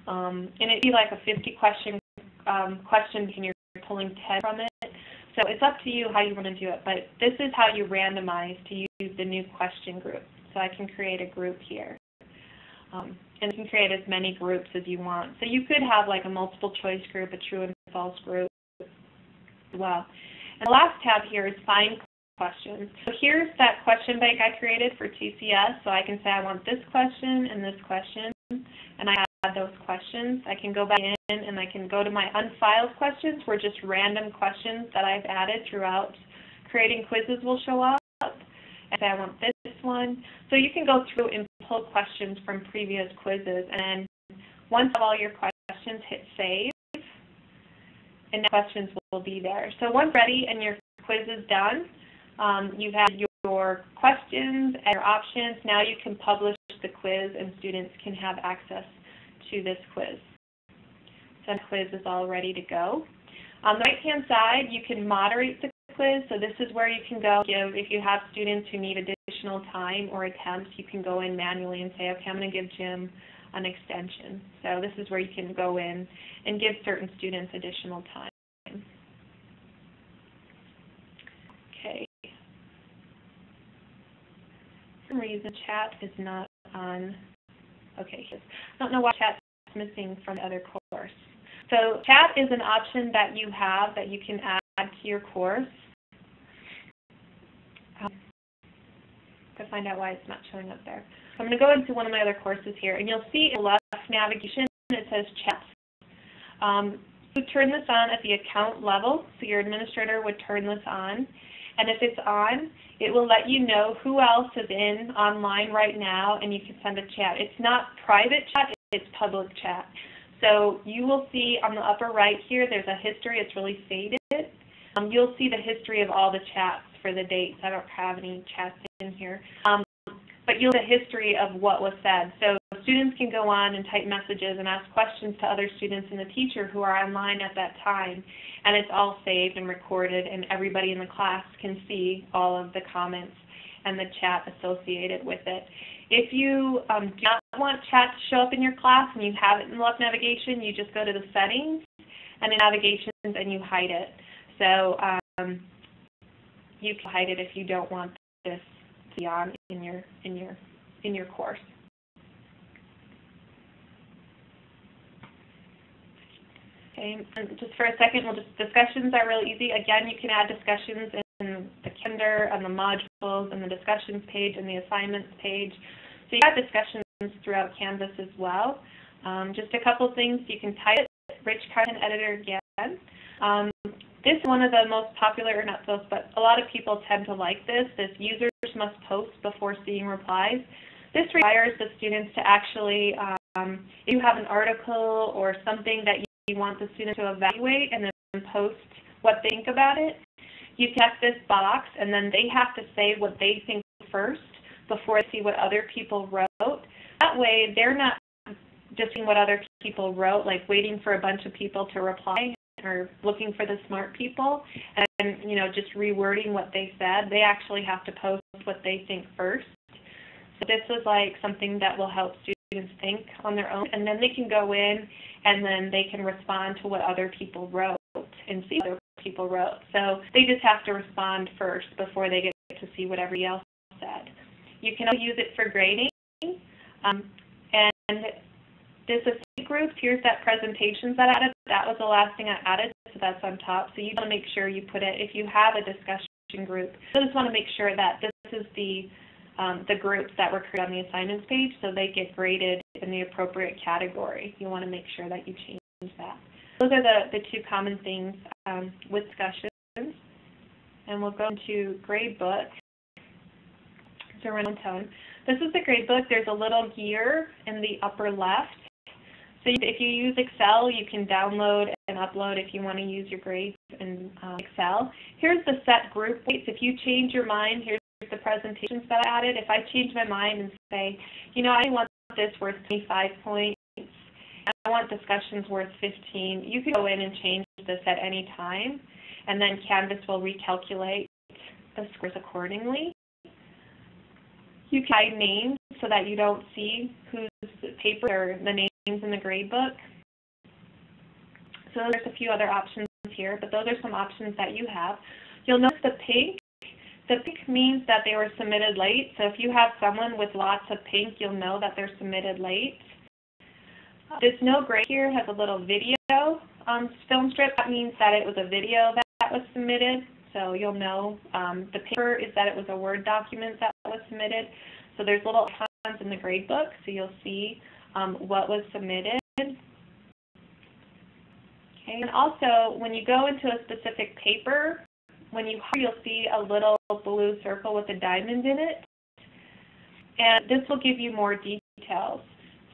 And it'd be like a 50 question and you're pulling 10 from it. So it's up to you how you want to do it, but this is how you randomize to use the new question group. So I can create a group here. And you can create as many groups as you want. So you could have like a multiple choice group, a true and false group as well. And the last tab here is find questions. So here's that question bank I created for TCS. So I can say I want this question and this question, and I add those questions. I can go back in and I can go to my unfiled questions where just random questions that I've added throughout creating quizzes will show up. And say I want this one. So you can go through and pull questions from previous quizzes, and once you have all your questions, hit save, and the questions will be there. So once ready and your quiz is done, you've had your questions and your options. Now you can publish the quiz and students can have access to this quiz. So the quiz is all ready to go. On the right-hand side, you can moderate the quiz. So this is where you can go give, if you have students who need additional time or attempts, you can go in manually and say, okay, I'm going to give Jim an extension. So this is where you can go in and give certain students additional time. Okay. For some reason, chat is not on. Okay, I don't know why chat is missing from the other course. So chat is an option that you have that you can add to your course. To find out why it's not showing up there. So I'm going to go into one of my other courses here, and you'll see in the left navigation it says chat. You turn this on at the account level, so your administrator would turn this on. And if it's on, it will let you know who else is in online right now, and you can send a chat. It's not private chat, it's public chat. So you will see on the upper right here, there's a history. It's really faded. You'll see the history of all the chats for the dates. I don't have any chats in here. But you'll see the history of what was said. So students can go on and type messages and ask questions to other students and the teacher who are online at that time. And it's all saved and recorded, and everybody in the class can see all of the comments and the chat associated with it. If you do not want chat to show up in your class and you have it in the left navigation, you just go to the settings and in navigations and you hide it. So you can hide it if you don't want this to be on in your course. Okay, and just for a second, discussions are really easy. Again, you can add discussions in the calendar, on the modules, and the discussions page, and the assignments page. So you got discussions throughout Canvas as well. Just a couple things. You can type it, Rich Content Editor again. This is one of the most popular, or not those, but a lot of people tend to like this. This users must post before seeing replies. This requires the students to actually, if you have an article or something that you want the student to evaluate and then post what they think about it, you check this box and then they have to say what they think first before they see what other people wrote. That way they're not just seeing what other people wrote, like waiting for a bunch of people to reply or looking for the smart people and just rewording what they said. They actually have to post what they think first. this is like something that will help students think on their own, and then they can go in and then they can respond to what other people wrote and see what other people wrote. So they just have to respond first before they get to see what everybody else said. You can also use it for grading. And this is groups. Here's that presentations that I added. That was the last thing I added, so that's on top. So you want to make sure you put it, if you have a discussion group, you just want to make sure that this is the groups that were created on the assignments page, so they get graded in the appropriate category. You want to make sure that you change that. Those are the two common things with discussions. And we'll go into gradebook. So run on tone. This is the gradebook. There's a little gear in the upper left. So if you use Excel, you can download and upload if you want to use your grades in Excel. Here's the set group weights. If you change your mind, here's the presentations that I added. If I change my mind and say, you know, I want this worth 25 points, I want discussions worth 15, you can go in and change this at any time, and then Canvas will recalculate the scores accordingly. You can hide names so that you don't see whose paper or the names in the gradebook. So there's a few other options here, but those are some options that you have. You'll notice the pink. The pink means that they were submitted late. So if you have someone with lots of pink, you'll know that they're submitted late. This no grade here has a little video film strip. That means that it was a video that was submitted. So you'll know the paper is that it was a Word document that was submitted. So there's little icons in the gradebook, so you'll see what was submitted. Okay. And also, when you go into a specific paper, when you hover, you'll see a little blue circle with a diamond in it. And this will give you more details.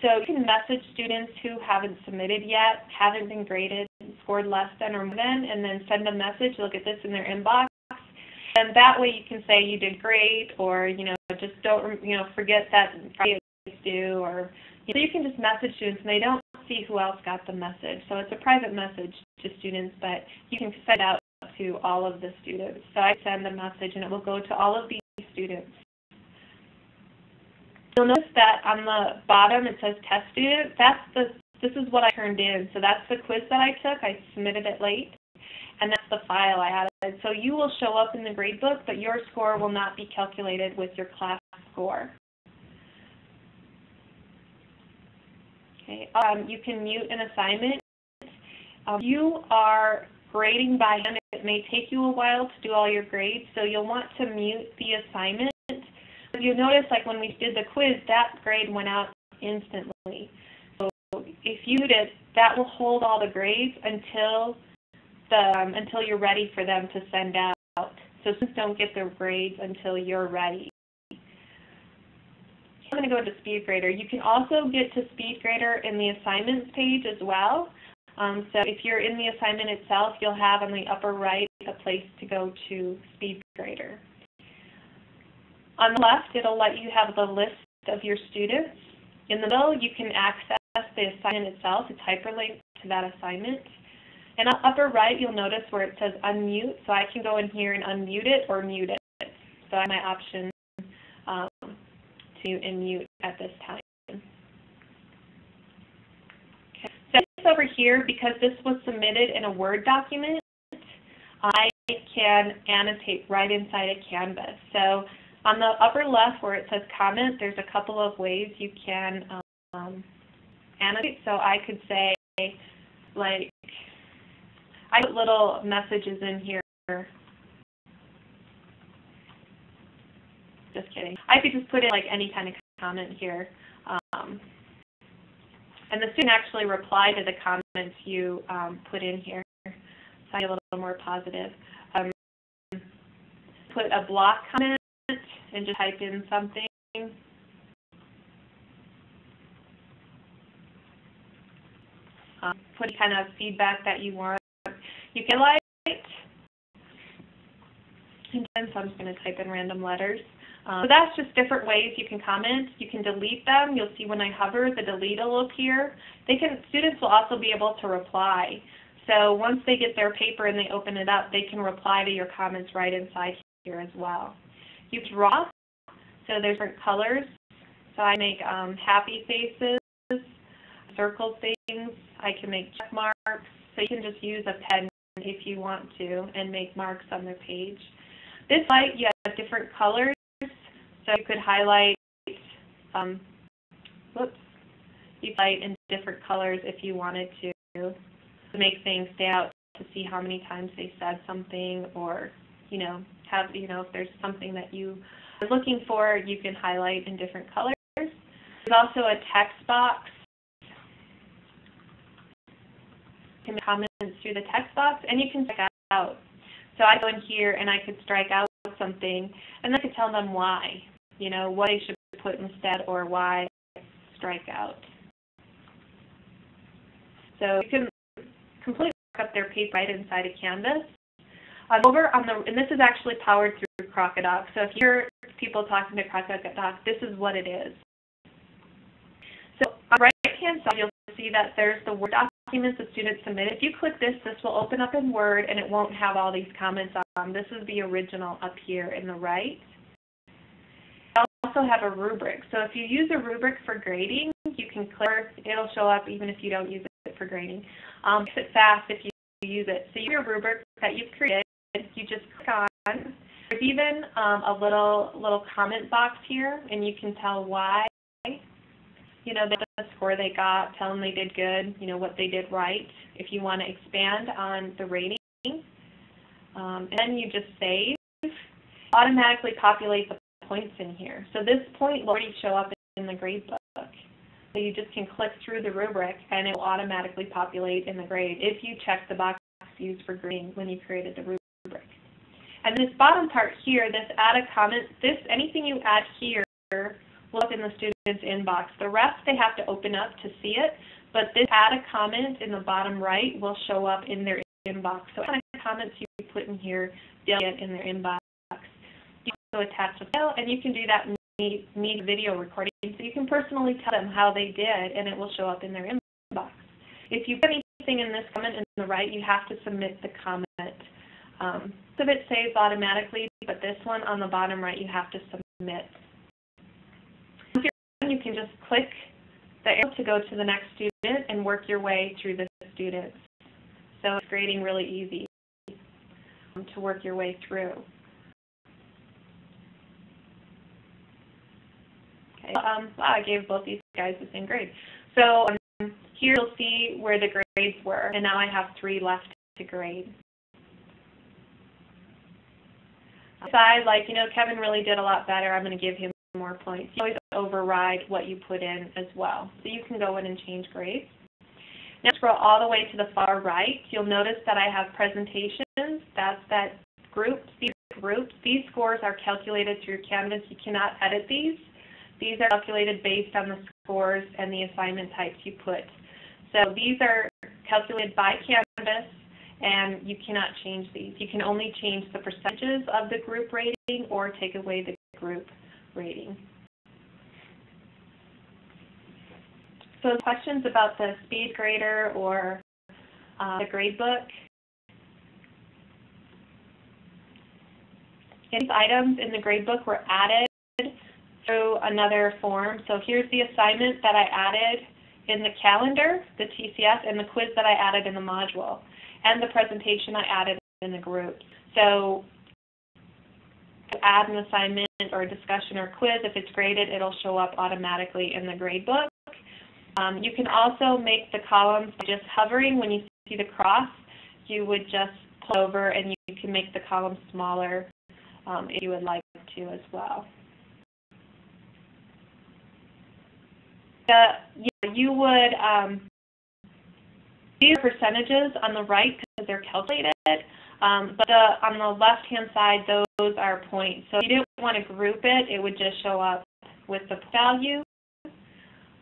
So you can message students who haven't submitted yet, haven't been graded, scored less than or more than, and then send a message. You'll get this in their inbox. And that way you can say you did great, or, you know, just don't, you know, forget that Friday is due, or, you know, so you can just message students and they don't see who else got the message. So it's a private message to students, but you can send it out to all of the students. So I send a message and it will go to all of these students. You'll notice that on the bottom it says test student. This is what I turned in. So that's the quiz that I took. I submitted it late. And that's the file I added. So you will show up in the gradebook, but your score will not be calculated with your class score. Okay. You can mute an assignment. You are grading by hand. It may take you a while to do all your grades, so you'll want to mute the assignment. You'll notice, like when we did the quiz, that grade went out instantly. So if you mute it, that will hold all the grades until you're ready for them to send out. So students don't get their grades until you're ready. I'm going to go to SpeedGrader. You can also get to SpeedGrader in the assignments page as well. So if you're in the assignment itself, you'll have on the upper right a place to go to SpeedGrader. On the left, it'll let you have the list of your students. In the middle, you can access the assignment itself. It's hyperlinked to that assignment. And on the upper right, you'll notice where it says unmute. So I can go in here and unmute it or mute it. So I have my option to unmute at this time. Okay. So this over here, because this was submitted in a Word document, I can annotate right inside of Canvas. So on the upper left where it says comment, there's a couple of ways you can annotate. So I could say, like, I put little messages in here. Just kidding. I could just put in like any kind of comment here. And the student actually replied to the comments you put in here. So I'm a little more positive. Put a block comment and just type in something. Put kind of feedback that you want. You can highlight, and so I'm just going to type in random letters. So that's just different ways you can comment. You can delete them. You'll see when I hover, the delete will appear. Students will also be able to reply. So once they get their paper and they open it up, they can reply to your comments right inside here as well. You draw. So there's different colors So I make happy faces, circle things. I can make check marks. So you can just use a pen if you want to and make marks on their page. This light, you have different colors. So you could highlight, you light in different colors if you wanted to make things stand out, to see how many times they said something, or if there's something that you are looking for, you can highlight in different colors. There's also a text box. You can make comments through the text box, and you can strike out. So I go in here and I could strike out something, and I could tell them why, what they should put instead, or why strike out. So you can completely mark up their page right inside of Canvas. And this is actually powered through Crocodoc. So if you hear people talking to Crocodoc, this is what it is. So on the right-hand side, you'll see that there's the Word documents the students submitted. If you click this, this will open up in Word, and it won't have all these comments on. This is the original up here in the right. I also have a rubric. So if you use a rubric for grading, you can click. It'll show up even if you don't use it for grading. Makes it fast if you use it. So you have your rubric that you've created. You just click on. There's even a little comment box here, and you can tell why. The score they got, tell them they did good, what they did right. If you want to expand on the rating, and then you just save, automatically populate the points in here. So this point will already show up in the grade book. So you just can click through the rubric, and it will automatically populate in the grade if you check the box used for grading when you created the rubric. And this bottom part here, this add a comment, anything you add here will up in the student's inbox. The rest they have to open up to see it, but this add a comment in the bottom right will show up in their inbox. So any comments you put in here, they'll get in their inbox. You can also attach a file, and you can do that in Meet video recording, so you can personally tell them how they did, and it will show up in their inbox. If you put anything in this comment in the right, you have to submit the comment. So it saves automatically, but this one on the bottom right, you have to submit. If you're done, you can just click the arrow to go to the next student and work your way through the students. So it's grading really easy to work your way through. Okay. I gave both these guys the same grade. So here you'll see where the grades were, and now I have 3 left to grade. Decide, Kevin really did a lot better, I'm going to give him more points. You always override what you put in as well. So you can go in and change grades. Now scroll all the way to the far right. You'll notice that I have presentations. That's that group. These scores are calculated through Canvas. You cannot edit these. These are calculated based on the scores and the assignment types you put. So these are calculated by Canvas, and you cannot change these. You can only change the percentages of the group rating or take away the group rating. So questions about the speed grader or the gradebook? These items in the gradebook were added through another form. So here's the assignment that I added in the calendar, the TCS, and the quiz that I added in the module, and the presentation I added in the group. So to add an assignment or a discussion or quiz, if it's graded, it'll show up automatically in the gradebook. You can also make the columns by just hovering. When you see the cross, you would just pull over and you can make the columns smaller if you would like to as well. You would, these are percentages on the right because they're calculated, but on the left-hand side, those are points. So if you didn't want to group it, it would just show up with the value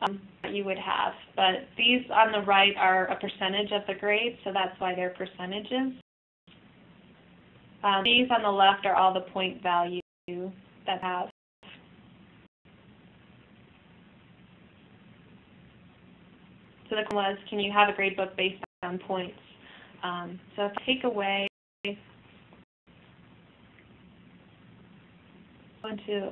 that you would have. But these on the right are a percentage of the grade, so that's why they're percentages. These on the left are all the point values that have. So the question was, can you have a grade book based on points? So if I take away, go into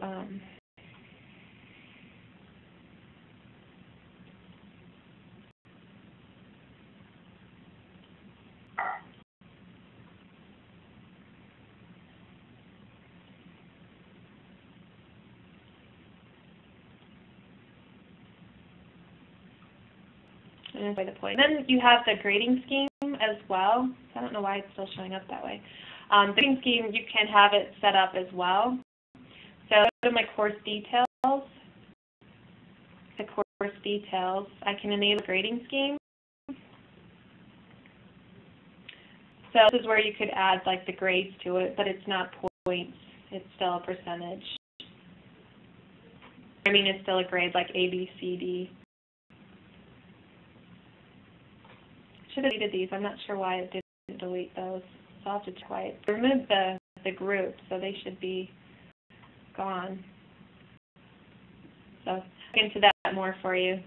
evaluation is by the point. Then you have the grading scheme as well. I don't know why it's still showing up that way. The grading scheme, you can have it set up as well. So go to my course details. The course details, I can enable grading scheme. So this is where you could add like the grades to it, but it's not points. It's still a percentage. I mean, it's still a grade like A, B, C, D. Should have deleted these. I'm not sure why it didn't delete those. So I'll have to try it. Remove the group, so they should be gone. So I'll get into that more for you.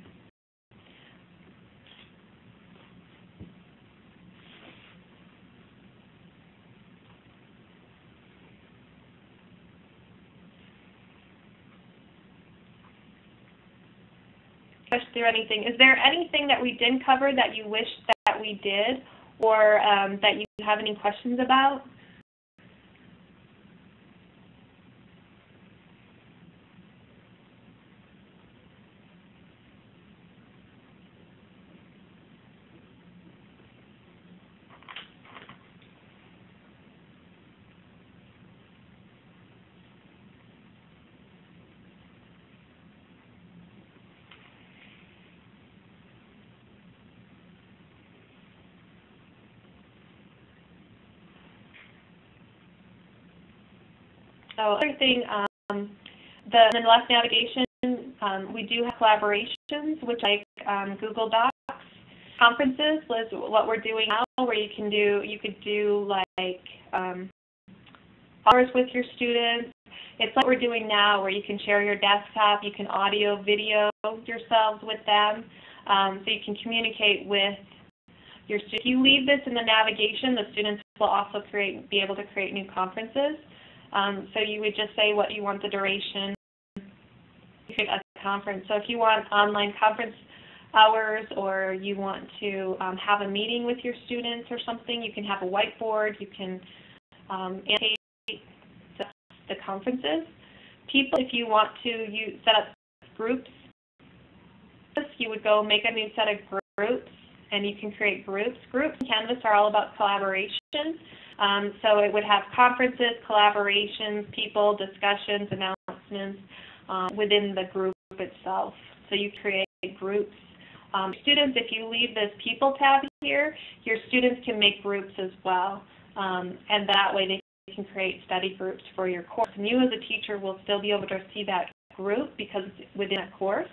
Through anything. Is there anything that we didn't cover that you wish that we did, or that you have any questions about? So other thing, in the left navigation, we do have collaborations, which like Google Docs. Conferences is what we're doing now, where you could do like hours with your students. It's what we're doing now, where you can share your desktop, you can audio, video yourselves with them, so you can communicate with your students. If you leave this in the navigation, the students will also be able to create new conferences. So you would just say what you want the duration of the conference. So if you want online conference hours, or you want to have a meeting with your students or something, you can have a whiteboard. You can annotate the conferences. People, if you want to set up groups, you would go make a new set of groups, and you can create groups. Groups in Canvas are all about collaboration. So it would have conferences, collaborations, people, discussions, announcements within the group itself. So you create groups. Students, if you leave this People tab here, your students can make groups as well. And that way they can create study groups for your course. And you as a teacher will still be able to see that group because it's within a course.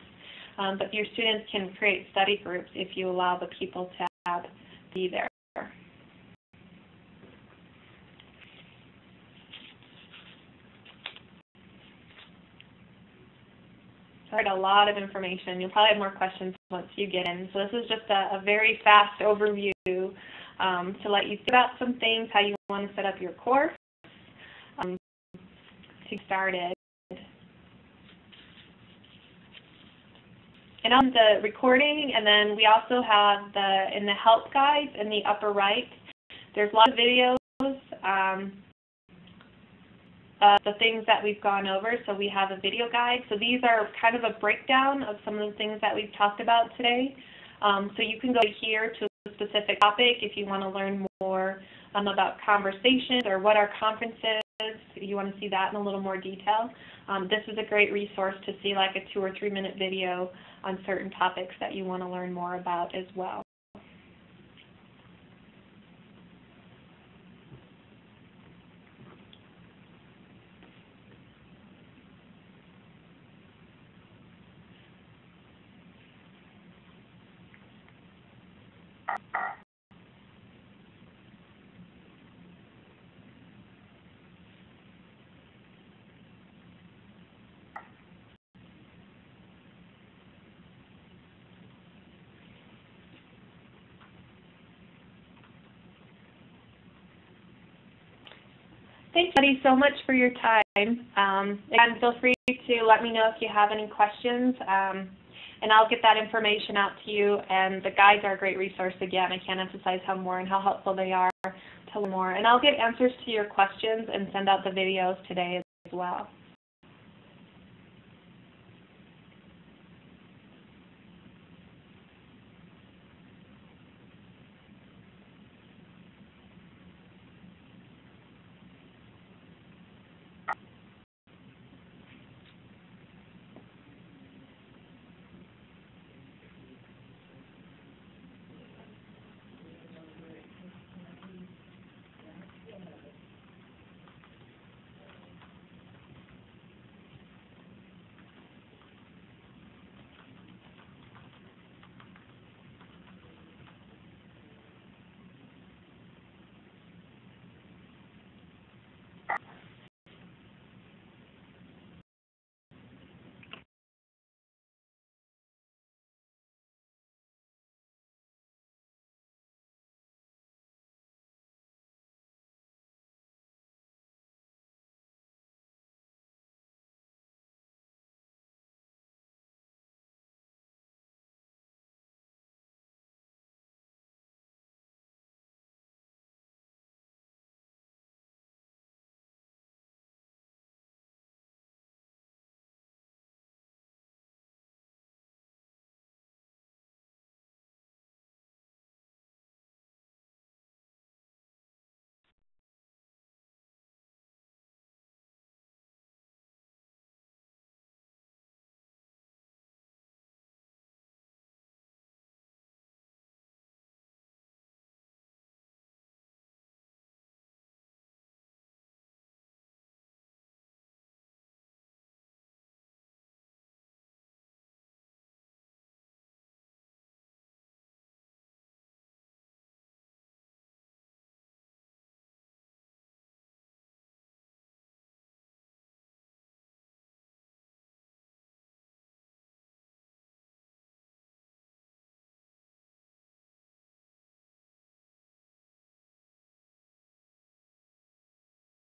But your students can create study groups if you allow the People tab to be there. A lot of information. You'll probably have more questions once you get in. So this is just a very fast overview to let you think about some things, how you want to set up your course to get started. And on the recording, and then we also have in the help guides in the upper right, there's lots of videos. The things that we've gone over, so we have a video guide. So these are kind of a breakdown of some of the things that we've talked about today. So you can go here to a specific topic if you want to learn more about conversations or what our conference is. If you want to see that in a little more detail. This is a great resource to see like a 2 or 3 minute video on certain topics that you want to learn more about as well. Thanks, Betty, so much for your time. Again, feel free to let me know if you have any questions, and I'll get that information out to you. And the guides are a great resource. Again, I can't emphasize how helpful they are to learn more. And I'll get answers to your questions and send out the videos today as well.